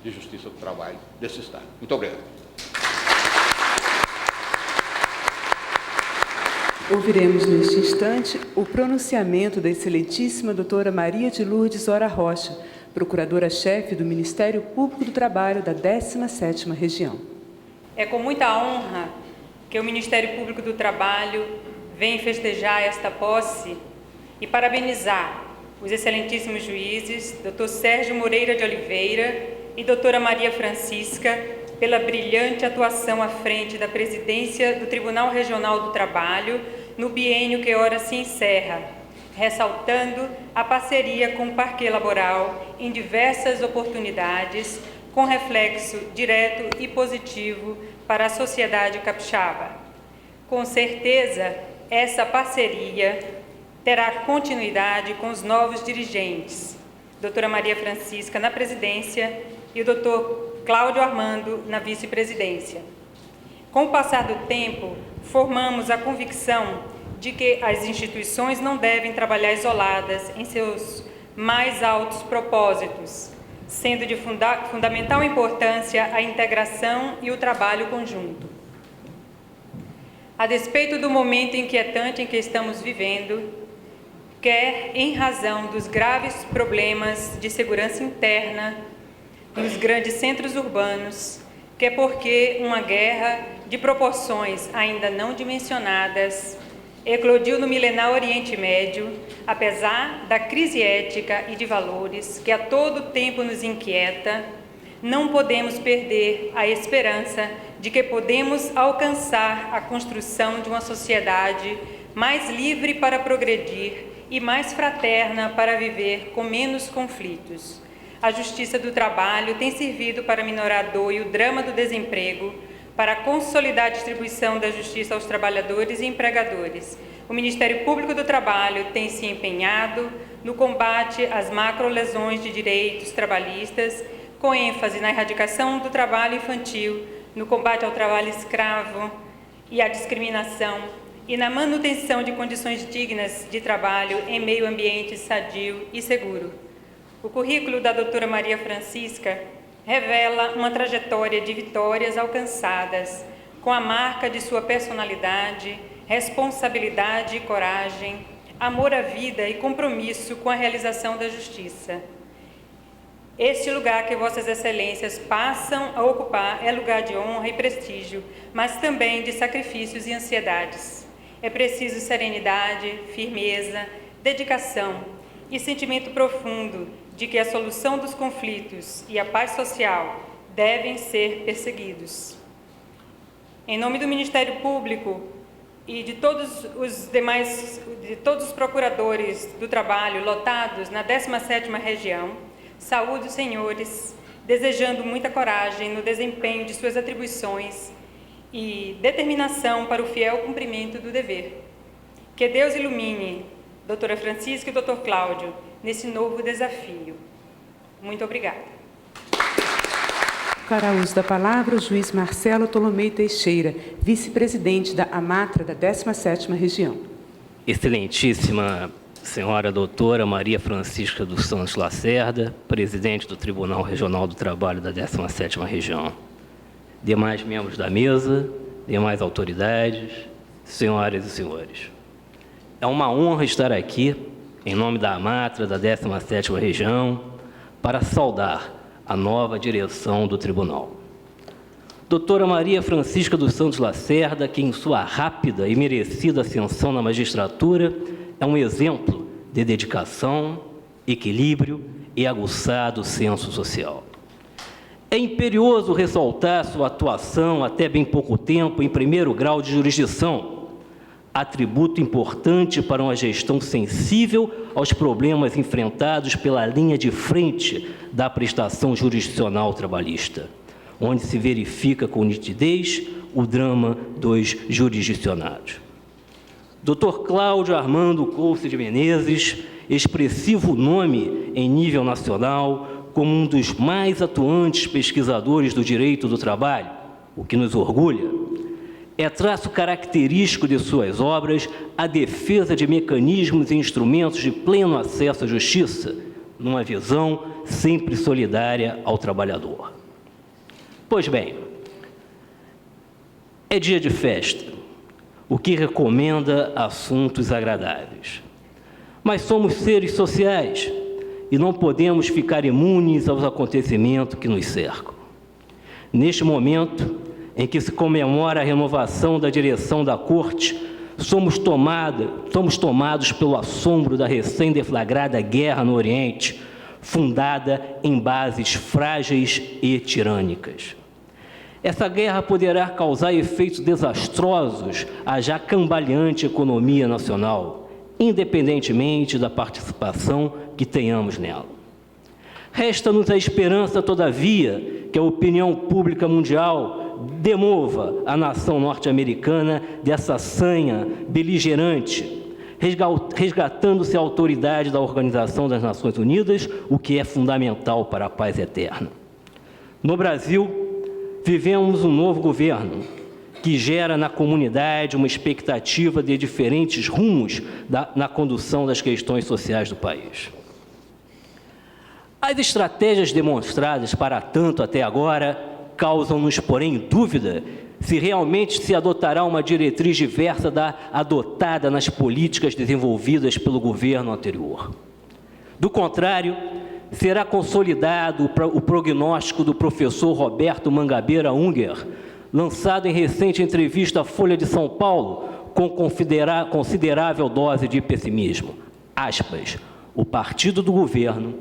de Justiça do Trabalho desse Estado. Muito obrigado. Ouviremos neste instante o pronunciamento da excelentíssima doutora Maria de Lourdes Ora Rocha, procuradora-chefe do Ministério Público do Trabalho da 17ª Região. É com muita honra que o Ministério Público do Trabalho vem festejar esta posse e parabenizar os excelentíssimos juízes, Dr. Sérgio Moreira de Oliveira e doutora Maria Francisca, pela brilhante atuação à frente da presidência do Tribunal Regional do Trabalho no biênio que ora se encerra, ressaltando a parceria com o Parquet Laboral em diversas oportunidades, com reflexo direto e positivo para a sociedade capixaba. Com certeza, essa parceria terá continuidade com os novos dirigentes, doutora Maria Francisca na presidência e o doutor Cláudio Armando na vice-presidência. Com o passar do tempo, formamos a convicção de que as instituições não devem trabalhar isoladas em seus mais altos propósitos, sendo de fundamental importância a integração e o trabalho conjunto. A despeito do momento inquietante em que estamos vivendo, quer em razão dos graves problemas de segurança interna nos grandes centros urbanos, quer porque uma guerra de proporções ainda não dimensionadas eclodiu no milenar Oriente Médio, apesar da crise ética e de valores que a todo tempo nos inquieta, não podemos perder a esperança de que podemos alcançar a construção de uma sociedade mais livre para progredir e mais fraterna para viver com menos conflitos. A Justiça do Trabalho tem servido para minorar a dor e o drama do desemprego, para consolidar a distribuição da justiça aos trabalhadores e empregadores. O Ministério Público do Trabalho tem se empenhado no combate às macrolesões de direitos trabalhistas, com ênfase na erradicação do trabalho infantil, no combate ao trabalho escravo e à discriminação, e na manutenção de condições dignas de trabalho em meio ambiente sadio e seguro. O currículo da doutora Maria Francisca revela uma trajetória de vitórias alcançadas, com a marca de sua personalidade, responsabilidade e coragem, amor à vida e compromisso com a realização da justiça. Este lugar que Vossas Excelências passam a ocupar é lugar de honra e prestígio, mas também de sacrifícios e ansiedades. É preciso serenidade, firmeza, dedicação e sentimento profundo de que a solução dos conflitos e a paz social devem ser perseguidos. Em nome do Ministério Público e de todos os procuradores do trabalho lotados na 17ª Região, saúdo os senhores, desejando muita coragem no desempenho de suas atribuições e determinação para o fiel cumprimento do dever. Que Deus ilumine doutora Francisca e doutor Cláudio nesse novo desafio. Muito obrigada. Para uso da palavra, o juiz Marcelo Tolomei Teixeira, vice-presidente da AMATRA da 17ª Região. Excelentíssima senhora doutora Maria Francisca dos Santos Lacerda, presidente do Tribunal Regional do Trabalho da 17ª Região. Demais membros da mesa, demais autoridades, senhoras e senhores. É uma honra estar aqui, em nome da AMATRA da 17ª Região, para saudar a nova direção do Tribunal. Doutora Maria Francisca dos Santos Lacerda, que em sua rápida e merecida ascensão na magistratura, é um exemplo de dedicação, equilíbrio e aguçado senso social. É imperioso ressaltar sua atuação até bem pouco tempo em primeiro grau de jurisdição, atributo importante para uma gestão sensível aos problemas enfrentados pela linha de frente da prestação jurisdicional trabalhista, onde se verifica com nitidez o drama dos jurisdicionados. Dr. Cláudio Armando Couce de Menezes, expressivo nome em nível nacional, como um dos mais atuantes pesquisadores do direito do trabalho, o que nos orgulha, é traço característico de suas obras a defesa de mecanismos e instrumentos de pleno acesso à justiça, numa visão sempre solidária ao trabalhador. Pois bem, é dia de festa, o que recomenda assuntos agradáveis. Mas somos seres sociais e não podemos ficar imunes aos acontecimentos que nos cercam. Neste momento em que se comemora a renovação da direção da Corte, somos tomados pelo assombro da recém-deflagrada guerra no Oriente, fundada em bases frágeis e tirânicas. Essa guerra poderá causar efeitos desastrosos à já cambaleante economia nacional, independentemente da participação que tenhamos nela. Resta-nos a esperança, todavia, que a opinião pública mundial demova a nação norte-americana dessa sanha beligerante, resgatando-se a autoridade da Organização das Nações Unidas, o que é fundamental para a paz eterna. No Brasil, vivemos um novo governo que gera na comunidade uma expectativa de diferentes rumos na condução das questões sociais do país. As estratégias demonstradas para tanto até agora causam-nos, porém, dúvida se realmente se adotará uma diretriz diversa da adotada nas políticas desenvolvidas pelo governo anterior. Do contrário, será consolidado o prognóstico do professor Roberto Mangabeira Unger, lançado em recente entrevista à Folha de São Paulo, com considerável dose de pessimismo. Aspas, o partido do governo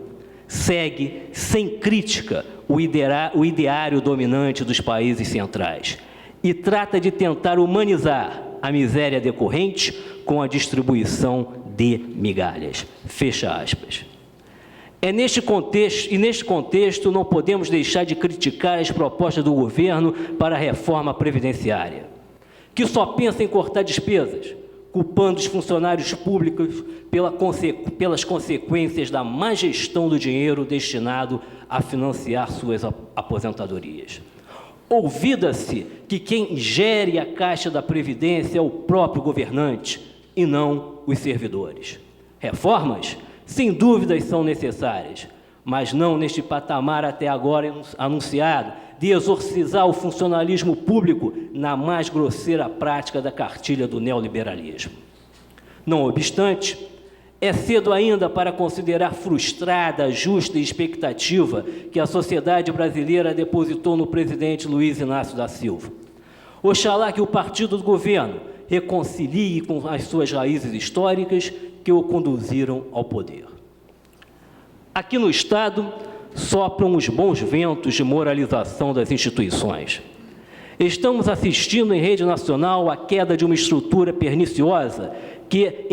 segue sem crítica o ideário dominante dos países centrais e trata de tentar humanizar a miséria decorrente com a distribuição de migalhas. Fecha aspas. Neste contexto, não podemos deixar de criticar as propostas do governo para a reforma previdenciária, que só pensa em cortar despesas, culpando os funcionários públicos pelas consequências da má gestão do dinheiro destinado a financiar suas aposentadorias. Olvida-se que quem gere a Caixa da Previdência é o próprio governante e não os servidores. Reformas, sem dúvidas, são necessárias, mas não neste patamar até agora anunciado de exorcizar o funcionalismo público na mais grosseira prática da cartilha do neoliberalismo. Não obstante, é cedo ainda para considerar frustrada a justa expectativa que a sociedade brasileira depositou no presidente Luiz Inácio da Silva. Oxalá que o partido do governo reconcilie com as suas raízes históricas que o conduziram ao poder. Aqui no Estado, sopram os bons ventos de moralização das instituições. Estamos assistindo em rede nacional à queda de uma estrutura perniciosa que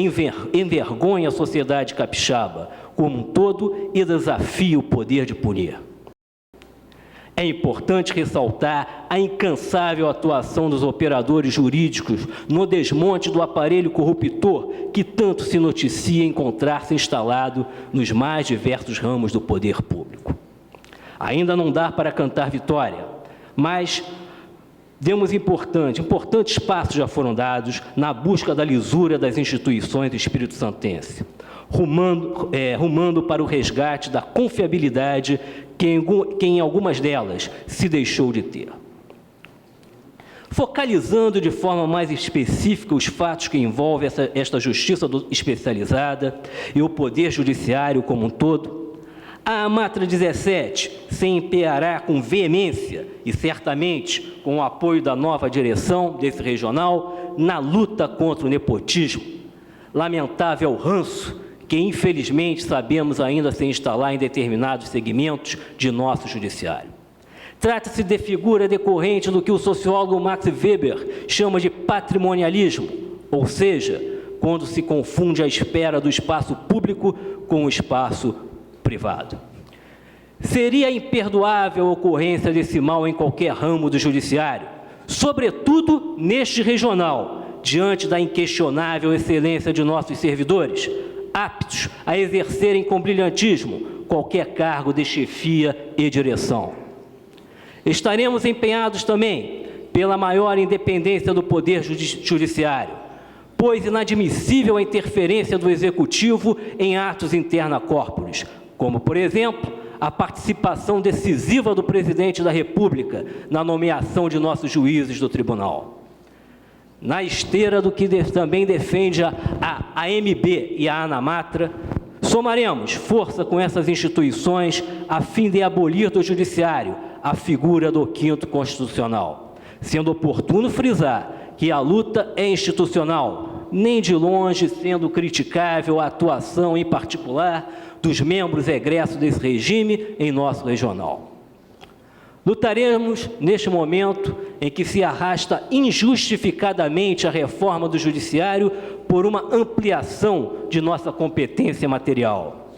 envergonha a sociedade capixaba como um todo e desafia o poder de punir. É importante ressaltar a incansável atuação dos operadores jurídicos no desmonte do aparelho corruptor que tanto se noticia encontrar-se instalado nos mais diversos ramos do poder público. Ainda não dá para cantar vitória, mas importantes passos já foram dados na busca da lisura das instituições espírito-santense, rumando para o resgate da confiabilidade que em algumas delas se deixou de ter. Focalizando de forma mais específica os fatos que envolvem esta justiça especializada e o poder judiciário como um todo, a AMATRA 17 se empenhará com veemência e certamente com o apoio da nova direção desse regional na luta contra o nepotismo, lamentável ranço que infelizmente sabemos ainda se instalar em determinados segmentos de nosso judiciário. Trata-se de figura decorrente do que o sociólogo Max Weber chama de patrimonialismo, ou seja, quando se confunde a esfera do espaço público com o espaço privado. Seria imperdoável a ocorrência desse mal em qualquer ramo do judiciário, sobretudo neste regional, diante da inquestionável excelência de nossos servidores, aptos a exercerem com brilhantismo qualquer cargo de chefia e direção. Estaremos empenhados também pela maior independência do Poder Judiciário, pois inadmissível a interferência do Executivo em atos interna corporis, como, por exemplo, a participação decisiva do presidente da República na nomeação de nossos juízes do tribunal. Na esteira do que também defende a AMB e a ANAMATRA, somaremos força com essas instituições a fim de abolir do Judiciário a figura do quinto constitucional, sendo oportuno frisar que a luta é institucional, nem de longe sendo criticável a atuação em particular dos membros egressos desse regime em nosso regional. Lutaremos neste momento em que se arrasta injustificadamente a reforma do Judiciário por uma ampliação de nossa competência material.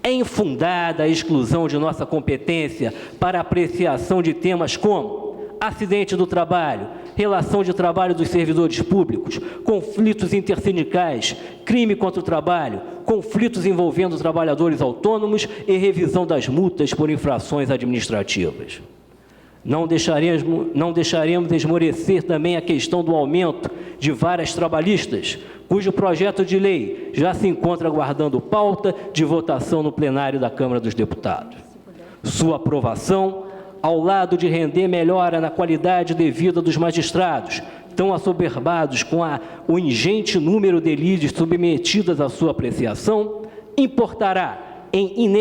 É infundada a exclusão de nossa competência para apreciação de temas como acidente do trabalho, relação de trabalho dos servidores públicos, conflitos intersindicais, crime contra o trabalho, conflitos envolvendo trabalhadores autônomos e revisão das multas por infrações administrativas. Não deixaremos esmorecer também a questão do aumento de varas trabalhistas, cujo projeto de lei já se encontra aguardando pauta de votação no plenário da Câmara dos Deputados. Sua aprovação, ao lado de render melhora na qualidade de vida dos magistrados, tão assoberbados com o ingente número de lides submetidas à sua apreciação, importará em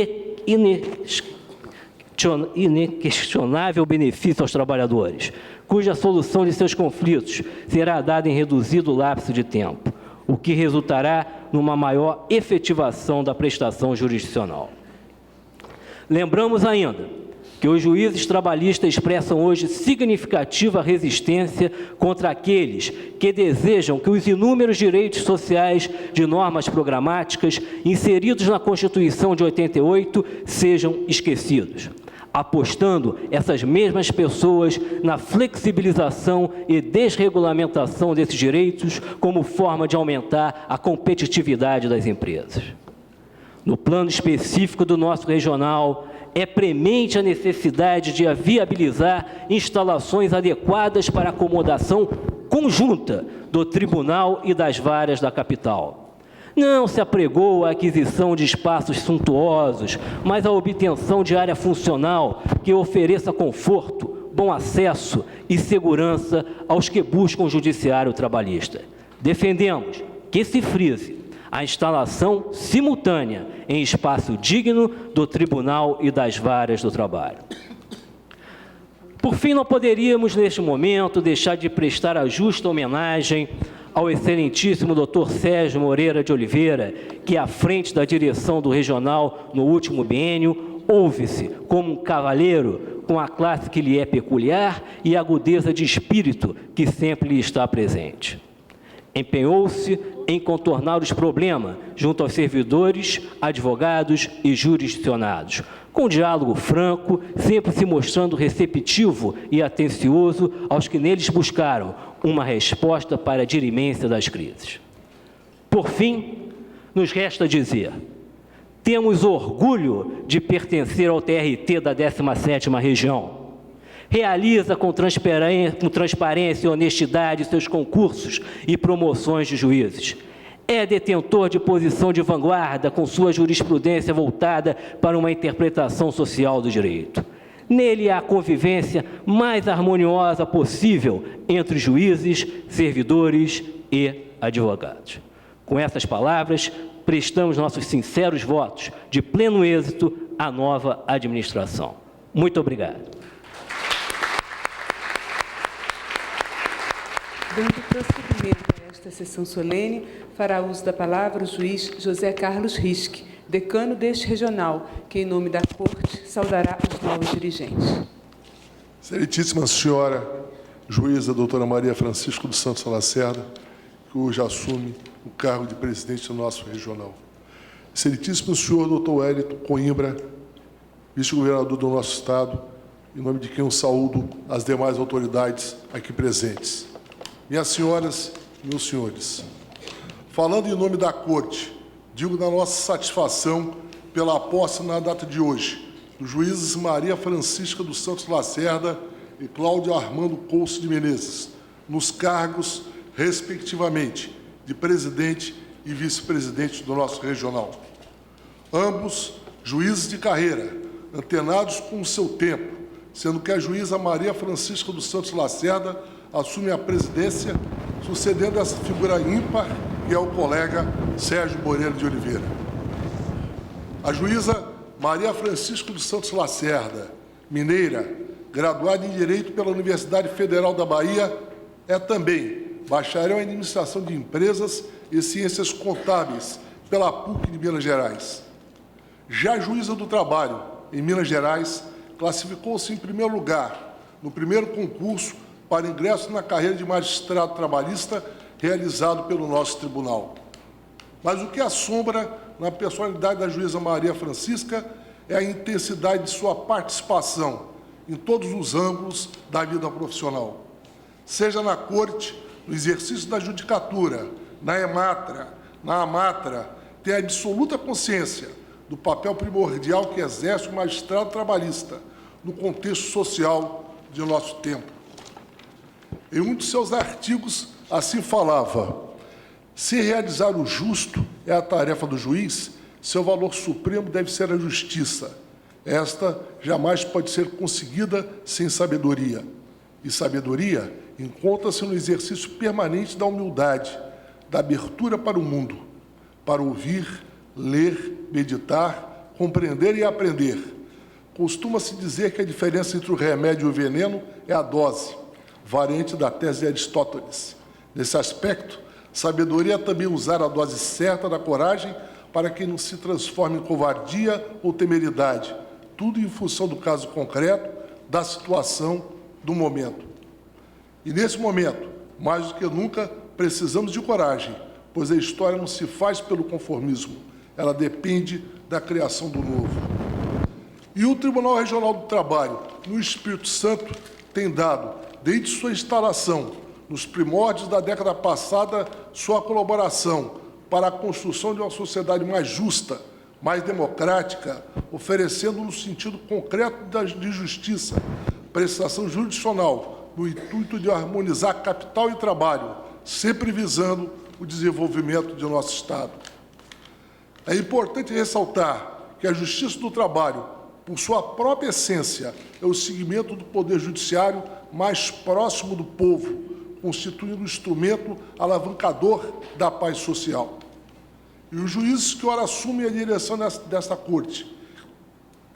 inquestionável benefício aos trabalhadores, cuja solução de seus conflitos será dada em reduzido lapso de tempo, o que resultará numa maior efetivação da prestação jurisdicional. Lembramos ainda que os juízes trabalhistas expressam hoje significativa resistência contra aqueles que desejam que os inúmeros direitos sociais de normas programáticas inseridos na Constituição de 88 sejam esquecidos, apostando essas mesmas pessoas na flexibilização e desregulamentação desses direitos como forma de aumentar a competitividade das empresas. No plano específico do nosso regional, é premente a necessidade de viabilizar instalações adequadas para a acomodação conjunta do tribunal e das varas da capital. Não se apregou a aquisição de espaços suntuosos, mas a obtenção de área funcional que ofereça conforto, bom acesso e segurança aos que buscam o judiciário trabalhista. Defendemos que se frise a instalação simultânea em espaço digno do tribunal e das varas do trabalho. Por fim, não poderíamos, neste momento, deixar de prestar a justa homenagem ao excelentíssimo Dr. Sérgio Moreira de Oliveira, que, à frente da direção do regional no último biênio, ouve-se como um cavalheiro com a classe que lhe é peculiar e a agudeza de espírito que sempre lhe está presente. Empenhou-se em contornar os problemas junto aos servidores, advogados e jurisdicionados, com diálogo franco, sempre se mostrando receptivo e atencioso aos que neles buscaram uma resposta para a dirimência das crises. Por fim, nos resta dizer: temos orgulho de pertencer ao TRT da 17ª Região. Realiza com transparência e honestidade seus concursos e promoções de juízes. É detentor de posição de vanguarda com sua jurisprudência voltada para uma interpretação social do direito. Nele há a convivência mais harmoniosa possível entre juízes, servidores e advogados. Com essas palavras, prestamos nossos sinceros votos de pleno êxito à nova administração. Muito obrigado. Dando prosseguimento a esta sessão solene, fará uso da palavra o juiz José Carlos Risque, decano deste regional, que, em nome da Corte, saudará os novos dirigentes. Excelentíssima senhora juíza doutora Maria Francisca dos Santos Lacerda, que hoje assume o cargo de presidente do nosso regional. Excelentíssimo senhor doutor Wellington Coimbra, vice-governador do nosso estado, em nome de quem eu saúdo as demais autoridades aqui presentes. Minhas senhoras e meus senhores, falando em nome da Corte, digo da nossa satisfação pela posse na data de hoje dos juízes Maria Francisca dos Santos Lacerda e Cláudio Armando Couce de Menezes, nos cargos, respectivamente, de presidente e vice-presidente do nosso regional. Ambos juízes de carreira, antenados com o seu tempo, sendo que a juíza Maria Francisca dos Santos Lacerda assume a presidência, sucedendo essa figura ímpar, que é o colega Sérgio Moreira de Oliveira. A juíza Maria Francisca dos Santos Lacerda, mineira, graduada em Direito pela Universidade Federal da Bahia, é também bacharel em Administração de Empresas e Ciências Contábeis pela PUC de Minas Gerais. Já a juíza do Trabalho, em Minas Gerais, classificou-se em primeiro lugar no primeiro concurso para ingresso na carreira de magistrado trabalhista realizado pelo nosso tribunal. Mas o que assombra na personalidade da juíza Maria Francisca é a intensidade de sua participação em todos os ângulos da vida profissional. Seja na corte, no exercício da judicatura, na EMATRA, na AMATRA, tem absoluta consciência do papel primordial que exerce o magistrado trabalhista no contexto social de nosso tempo. Em um de seus artigos, assim falava: se realizar o justo é a tarefa do juiz, seu valor supremo deve ser a justiça. Esta jamais pode ser conseguida sem sabedoria. E sabedoria encontra-se no exercício permanente da humildade, da abertura para o mundo, para ouvir, ler, meditar, compreender e aprender. Costuma-se dizer que a diferença entre o remédio e o veneno é a dose, variante da tese de Aristóteles. Nesse aspecto, sabedoria é também usar a dose certa da coragem para que não se transforme em covardia ou temeridade, tudo em função do caso concreto, da situação, do momento. E nesse momento, mais do que nunca, precisamos de coragem, pois a história não se faz pelo conformismo, ela depende da criação do novo. E o Tribunal Regional do Trabalho, no Espírito Santo, tem dado, desde sua instalação, nos primórdios da década passada, sua colaboração para a construção de uma sociedade mais justa, mais democrática, oferecendo no sentido concreto de justiça, prestação jurisdicional, no intuito de harmonizar capital e trabalho, sempre visando o desenvolvimento de nosso Estado. É importante ressaltar que a Justiça do Trabalho, por sua própria essência, é o segmento do Poder Judiciário mais próximo do povo, constituindo um instrumento alavancador da paz social. E os juízes que ora assumem a direção desta Corte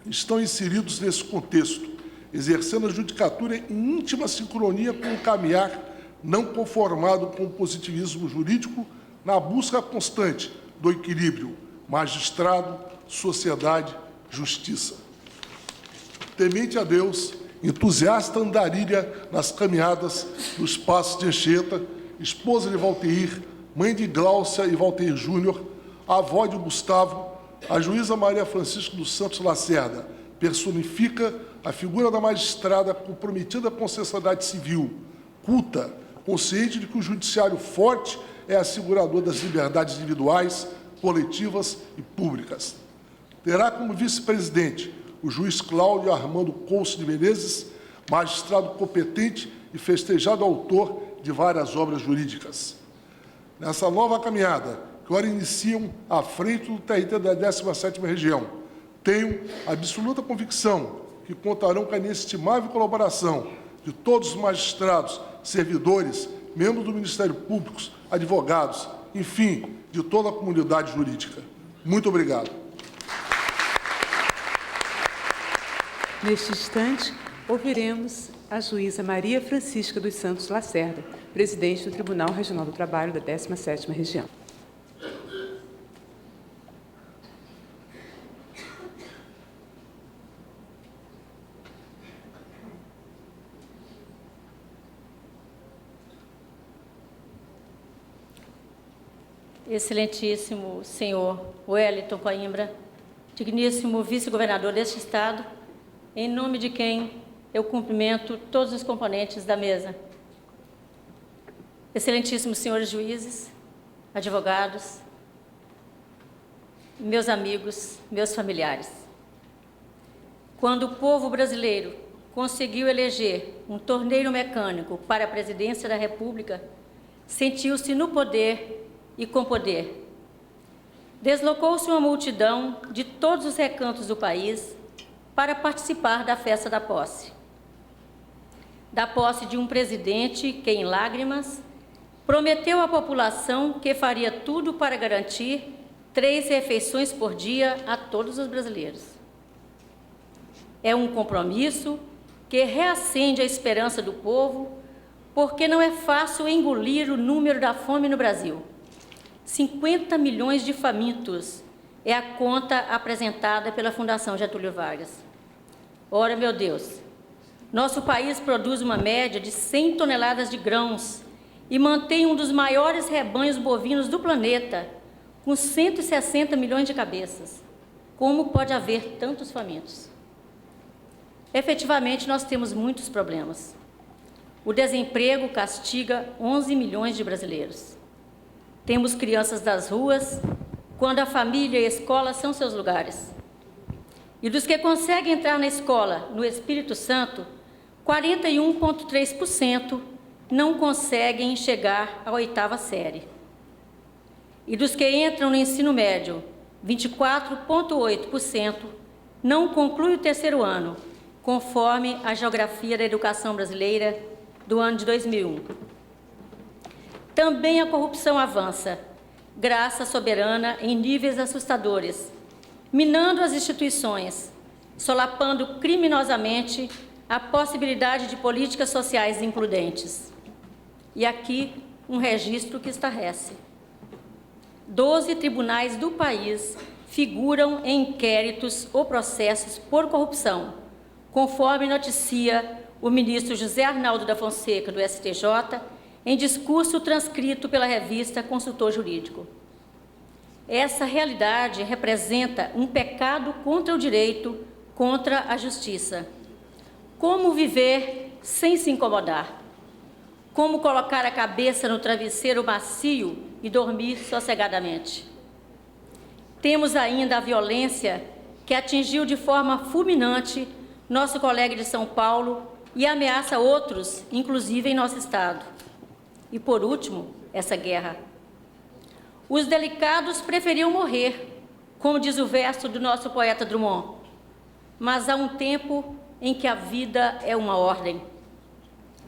estão inseridos nesse contexto, exercendo a judicatura em íntima sincronia com o caminhar não conformado com o positivismo jurídico, na busca constante do equilíbrio magistrado, sociedade, justiça. Temente a Deus, entusiasta andarilha nas caminhadas dos passos de Anchieta, esposa de Valteir, mãe de Gláucia e Valteir Júnior, avó de Gustavo, a juíza Maria Francisca dos Santos Lacerda personifica a figura da magistrada comprometida com a sociedade civil, culta, consciente de que o judiciário forte é assegurador das liberdades individuais, coletivas e públicas. Terá como vice-presidente o juiz Cláudio Armando Couce de Menezes, magistrado competente e festejado autor de várias obras jurídicas. Nessa nova caminhada, que agora iniciam à frente do TRT da 17ª Região, tenho absoluta convicção que contarão com a inestimável colaboração de todos os magistrados, servidores, membros do Ministério Público, advogados, enfim, de toda a comunidade jurídica. Muito obrigado. Neste instante, ouviremos a juíza Maria Francisca dos Santos Lacerda, presidente do Tribunal Regional do Trabalho da 17ª Região. Excelentíssimo senhor Wellington Coimbra, digníssimo vice-governador deste Estado, em nome de quem eu cumprimento todos os componentes da mesa. Excelentíssimos senhores juízes, advogados, meus amigos, meus familiares. Quando o povo brasileiro conseguiu eleger um torneiro mecânico para a presidência da República, sentiu-se no poder e com poder. Deslocou-se uma multidão de todos os recantos do país para participar da festa da posse. Da posse de um presidente que, em lágrimas, prometeu à população que faria tudo para garantir 3 refeições por dia a todos os brasileiros. É um compromisso que reacende a esperança do povo, porque não é fácil engolir o número da fome no Brasil. 50 milhões de famintos é a conta apresentada pela Fundação Getúlio Vargas. Ora, meu Deus, nosso país produz uma média de 100 toneladas de grãos e mantém um dos maiores rebanhos bovinos do planeta, com 160 milhões de cabeças. Como pode haver tantos famintos? Efetivamente, nós temos muitos problemas. O desemprego castiga 11 milhões de brasileiros. Temos crianças das ruas, quando a família e a escola são seus lugares. E dos que conseguem entrar na escola no Espírito Santo, 41,3% não conseguem chegar à 8ª série. E dos que entram no ensino médio, 24,8% não concluem o 3º ano, conforme a Geografia da Educação Brasileira do ano de 2001. Também a corrupção avança, graça soberana em níveis assustadores, minando as instituições, solapando criminosamente a possibilidade de políticas sociais includentes. E aqui um registro que estarrece. 12 tribunais do país figuram em inquéritos ou processos por corrupção, conforme noticia o ministro José Arnaldo da Fonseca, do STJ, em discurso transcrito pela revista Consultor Jurídico. Essa realidade representa um pecado contra o direito, contra a justiça. Como viver sem se incomodar? Como colocar a cabeça no travesseiro macio e dormir sossegadamente? Temos ainda a violência que atingiu de forma fulminante nosso colega de São Paulo e ameaça outros, inclusive em nosso estado. E, por último, essa guerra. Os delicados preferiam morrer, como diz o verso do nosso poeta Drummond. Mas há um tempo em que a vida é uma ordem.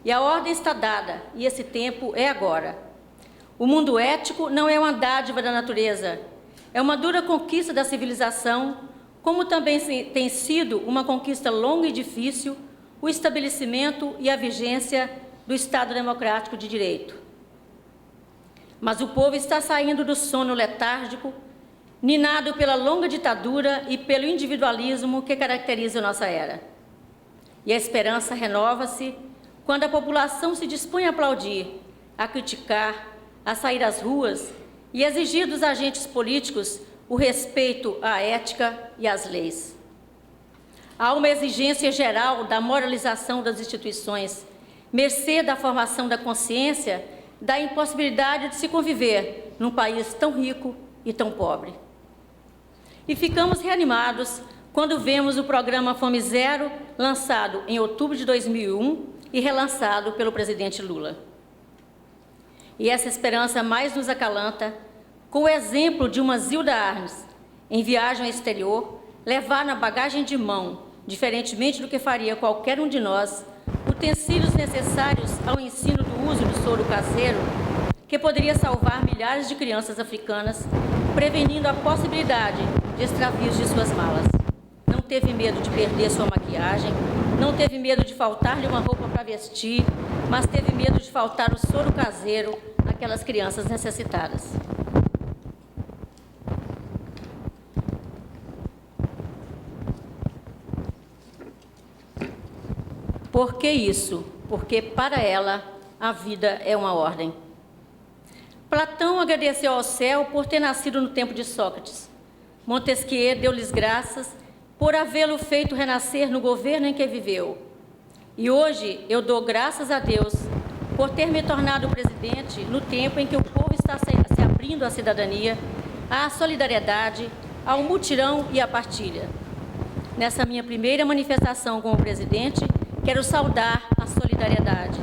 E a ordem está dada, e esse tempo é agora. O mundo ético não é uma dádiva da natureza, é uma dura conquista da civilização, como também tem sido uma conquista longa e difícil o estabelecimento e a vigência do Estado Democrático de Direito. Mas o povo está saindo do sono letárgico, ninado pela longa ditadura e pelo individualismo que caracteriza nossa era. E a esperança renova-se quando a população se dispõe a aplaudir, a criticar, a sair às ruas e exigir dos agentes políticos o respeito à ética e às leis. Há uma exigência geral da moralização das instituições, mercê da formação da consciência, da impossibilidade de se conviver num país tão rico e tão pobre. E ficamos reanimados quando vemos o programa Fome Zero, lançado em outubro de 2001 e relançado pelo presidente Lula. E essa esperança mais nos acalanta com o exemplo de uma Zilda Arnes, em viagem ao exterior, levar na bagagem de mão, diferentemente do que faria qualquer um de nós, utensílios necessários ao ensino do uso do soro caseiro, que poderia salvar milhares de crianças africanas, prevenindo a possibilidade de extravios de suas malas. Não teve medo de perder sua maquiagem, não teve medo de faltar-lhe uma roupa para vestir, mas teve medo de faltar o soro caseiro àquelas crianças necessitadas. Por que isso? Porque, para ela, a vida é uma ordem. Platão agradeceu ao céu por ter nascido no tempo de Sócrates. Montesquieu deu-lhes graças por havê-lo feito renascer no governo em que viveu. E hoje eu dou graças a Deus por ter me tornado presidente no tempo em que o povo está se abrindo à cidadania, à solidariedade, ao mutirão e à partilha. Nessa minha primeira manifestação como presidente, quero saudar a solidariedade.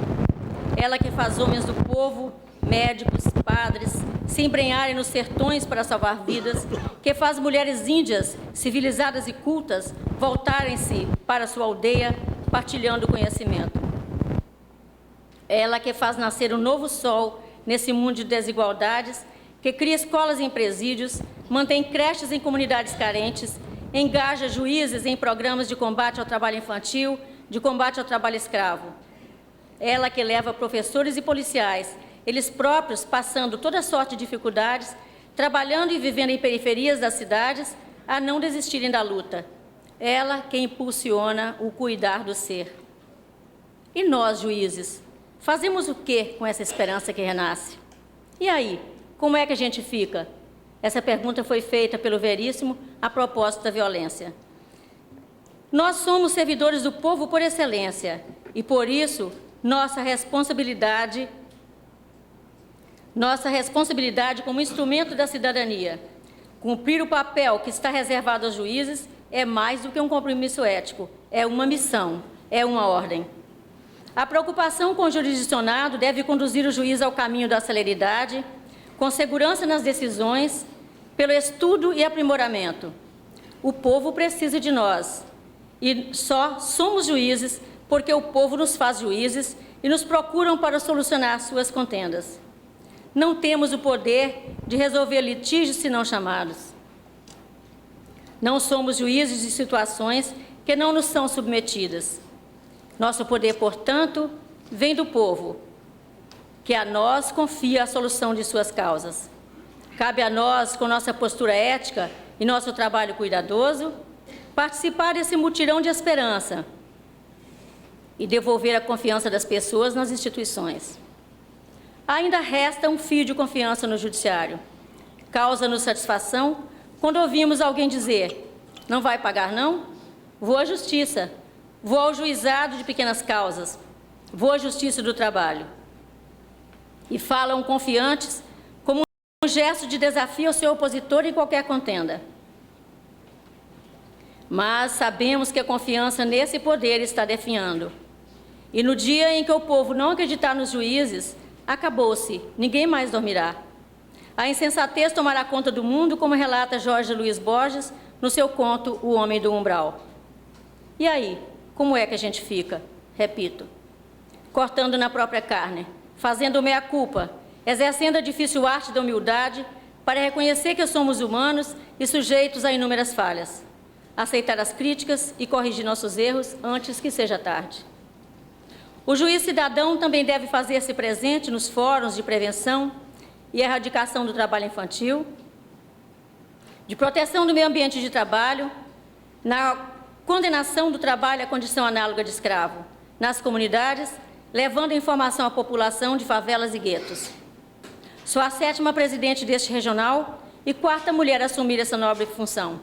Ela que faz homens do povo médicos, padres, se embrenharem nos sertões para salvar vidas, que faz mulheres índias, civilizadas e cultas, voltarem-se para sua aldeia, partilhando o conhecimento. Ela que faz nascer um novo sol nesse mundo de desigualdades, que cria escolas em presídios, mantém creches em comunidades carentes, engaja juízes em programas de combate ao trabalho infantil, de combate ao trabalho escravo. Ela que leva professores e policiais, eles próprios passando toda sorte de dificuldades, trabalhando e vivendo em periferias das cidades, a não desistirem da luta. Ela que impulsiona o cuidar do ser. E nós, juízes, fazemos o quê com essa esperança que renasce? E aí, como é que a gente fica? Essa pergunta foi feita pelo Veríssimo a propósito da violência. Nós somos servidores do povo por excelência e, por isso, nossa responsabilidade como instrumento da cidadania. Cumprir o papel que está reservado aos juízes é mais do que um compromisso ético, é uma missão, é uma ordem. A preocupação com o jurisdicionado deve conduzir o juiz ao caminho da celeridade, com segurança nas decisões, pelo estudo e aprimoramento. O povo precisa de nós, e só somos juízes porque o povo nos faz juízes e nos procuram para solucionar suas contendas. Não temos o poder de resolver litígios se não chamados. Não somos juízes de situações que não nos são submetidas. Nosso poder, portanto, vem do povo, que a nós confia a solução de suas causas. Cabe a nós, com nossa postura ética e nosso trabalho cuidadoso, participar desse mutirão de esperança e devolver a confiança das pessoas nas instituições. Ainda resta um fio de confiança no judiciário. Causa-nos satisfação quando ouvimos alguém dizer: não vai pagar, não? Vou à justiça, vou ao juizado de pequenas causas, vou à justiça do trabalho. E falam confiantes como um gesto de desafio ao seu opositor em qualquer contenda. Mas sabemos que a confiança nesse poder está definhando. E no dia em que o povo não acreditar nos juízes, acabou-se, ninguém mais dormirá. A insensatez tomará conta do mundo, como relata Jorge Luiz Borges no seu conto O Homem do Umbral. E aí, como é que a gente fica? Repito, cortando na própria carne, fazendo meia-culpa, exercendo a difícil arte da humildade para reconhecer que somos humanos e sujeitos a inúmeras falhas, aceitar as críticas e corrigir nossos erros antes que seja tarde. O juiz cidadão também deve fazer-se presente nos fóruns de prevenção e erradicação do trabalho infantil, de proteção do meio ambiente de trabalho, na condenação do trabalho à condição análoga de escravo, nas comunidades, levando informação à população de favelas e guetos. Sou a 7ª presidente deste regional e 4ª mulher a assumir essa nobre função.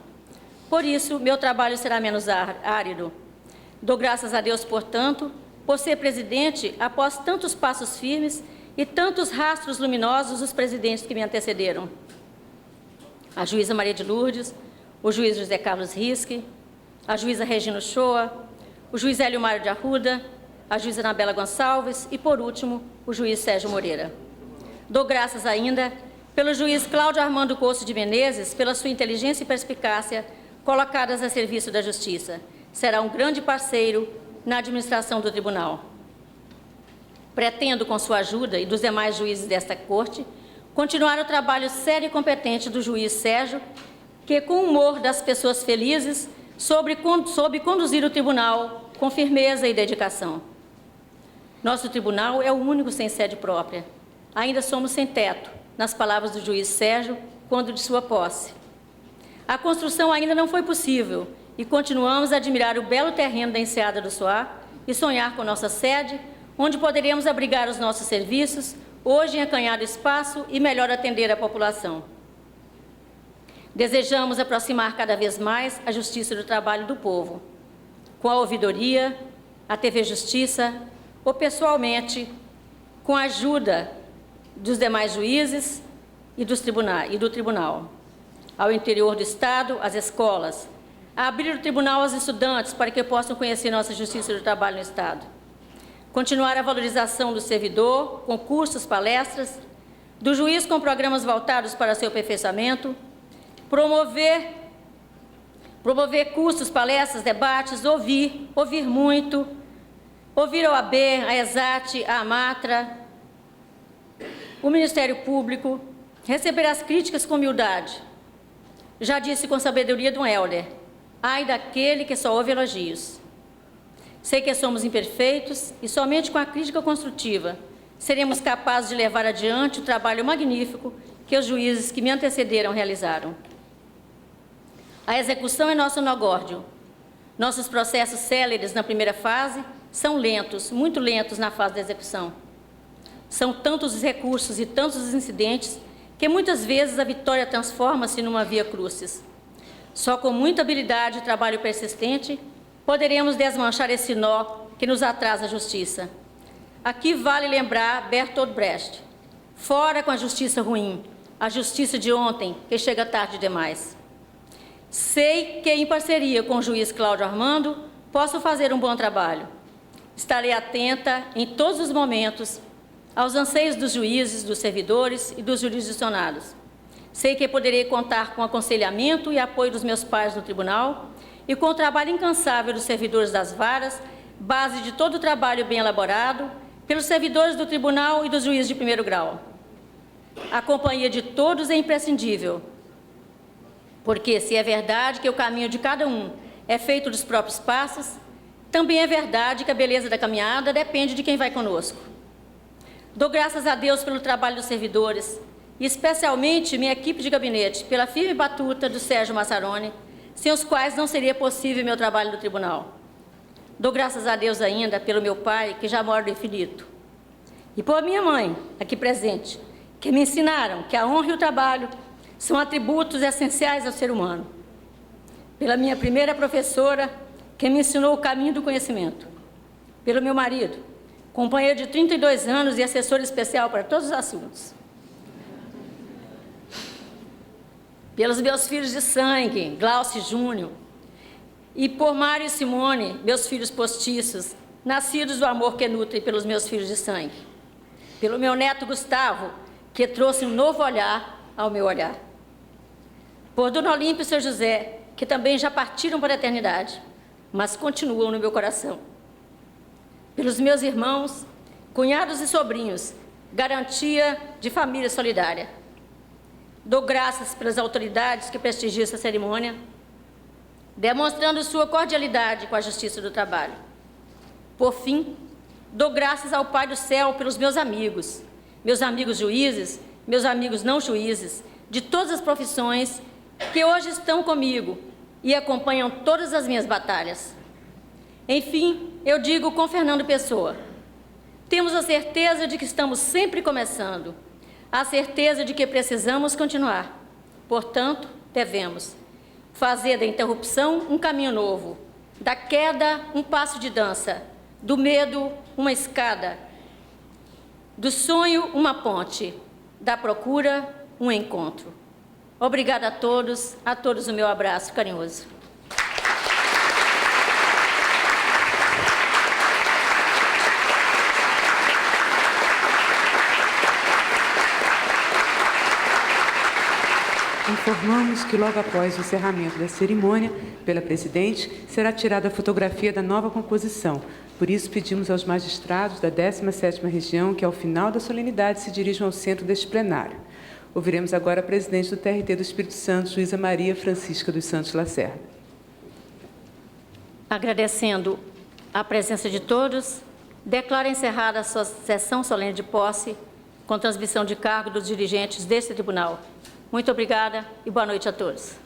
Por isso, meu trabalho será menos árido. Dou graças a Deus, portanto, por ser presidente após tantos passos firmes e tantos rastros luminosos dos presidentes que me antecederam. A juíza Maria de Lourdes, o juiz José Carlos Risque, a juíza Regina Uchoa, o juiz Hélio Mário de Arruda, a juíza Anabela Gonçalves e, por último, o juiz Sérgio Moreira. Dou graças ainda pelo juiz Cláudio Armando Coço de Menezes, pela sua inteligência e perspicácia colocadas a serviço da Justiça. Será um grande parceiro na administração do Tribunal. Pretendo, com sua ajuda e dos demais juízes desta Corte, continuar o trabalho sério e competente do juiz Sérgio, que, com o humor das pessoas felizes, soube conduzir o Tribunal com firmeza e dedicação. Nosso Tribunal é o único sem sede própria. Ainda somos sem teto, nas palavras do juiz Sérgio, quando de sua posse. A construção ainda não foi possível e continuamos a admirar o belo terreno da Enseada do Soar e sonhar com nossa sede, onde poderemos abrigar os nossos serviços, hoje em acanhado espaço e melhor atender a população. Desejamos aproximar cada vez mais a justiça do trabalho do povo, com a ouvidoria, a TV Justiça, ou pessoalmente, com a ajuda dos demais juízes e do tribunal, ao interior do Estado, às escolas, a abrir o tribunal aos estudantes para que possam conhecer nossa justiça do trabalho no Estado. Continuar a valorização do servidor, com cursos, palestras, do juiz com programas voltados para seu aperfeiçoamento, promover cursos, palestras, debates, ouvir muito, ouvir a OAB, a ESAT, a AMATRA, o Ministério Público, receber as críticas com humildade. Já disse com sabedoria de um elder, ai daquele que só ouve elogios. Sei que somos imperfeitos e somente com a crítica construtiva seremos capazes de levar adiante o trabalho magnífico que os juízes que me antecederam realizaram. A execução é nosso onogórdio. Nossos processos céleres na primeira fase são lentos, muito lentos na fase da execução. São tantos os recursos e tantos os incidentes que muitas vezes a vitória transforma-se numa via crucis. Só com muita habilidade e trabalho persistente poderemos desmanchar esse nó que nos atrasa a justiça. Aqui vale lembrar Bertolt Brecht: fora com a justiça ruim, a justiça de ontem, que chega tarde demais. Sei que, em parceria com o juiz Cláudio Armando, posso fazer um bom trabalho. Estarei atenta, em todos os momentos, aos anseios dos juízes, dos servidores e dos jurisdicionados. Sei que poderei contar com o aconselhamento e apoio dos meus pares no tribunal e com o trabalho incansável dos servidores das varas, base de todo o trabalho bem elaborado, pelos servidores do tribunal e dos juízes de primeiro grau. A companhia de todos é imprescindível, porque se é verdade que o caminho de cada um é feito dos próprios passos, também é verdade que a beleza da caminhada depende de quem vai conosco. Dou graças a Deus pelo trabalho dos servidores, e especialmente minha equipe de gabinete, pela firme batuta do Sérgio Massaroni, sem os quais não seria possível meu trabalho no tribunal. Dou graças a Deus ainda pelo meu pai, que já mora no infinito, e por minha mãe, aqui presente, que me ensinaram que a honra e o trabalho são atributos essenciais ao ser humano. Pela minha primeira professora, que me ensinou o caminho do conhecimento. Pelo meu marido, companheiro de 32 anos e assessor especial para todos os assuntos. Pelos meus filhos de sangue, Glaucio Júnior, e por Mário e Simone, meus filhos postiços, nascidos do amor que nutre pelos meus filhos de sangue. Pelo meu neto Gustavo, que trouxe um novo olhar ao meu olhar. Por Dona Olímpia e seu José, que também já partiram para a eternidade, mas continuam no meu coração. Pelos meus irmãos, cunhados e sobrinhos, garantia de família solidária. Dou graças pelas autoridades que prestigiam essa cerimônia, demonstrando sua cordialidade com a Justiça do Trabalho. Por fim, dou graças ao Pai do Céu pelos meus amigos juízes, meus amigos não juízes, de todas as profissões que hoje estão comigo e acompanham todas as minhas batalhas. Enfim, eu digo com Fernando Pessoa, temos a certeza de que estamos sempre começando, a certeza de que precisamos continuar. Portanto, devemos fazer da interrupção um caminho novo, da queda um passo de dança, do medo uma escada, do sonho uma ponte, da procura um encontro. Obrigada a todos o meu abraço carinhoso. Informamos que logo após o encerramento da cerimônia, pela presidente, será tirada a fotografia da nova composição. Por isso, pedimos aos magistrados da 17ª Região que, ao final da solenidade, se dirijam ao centro deste plenário. Ouviremos agora a presidente do TRT do Espírito Santo, juíza Maria Francisca dos Santos Lacerda. Agradecendo a presença de todos, declaro encerrada a sua sessão solene de posse com transmissão de cargo dos dirigentes deste tribunal. Muito obrigada e boa noite a todos.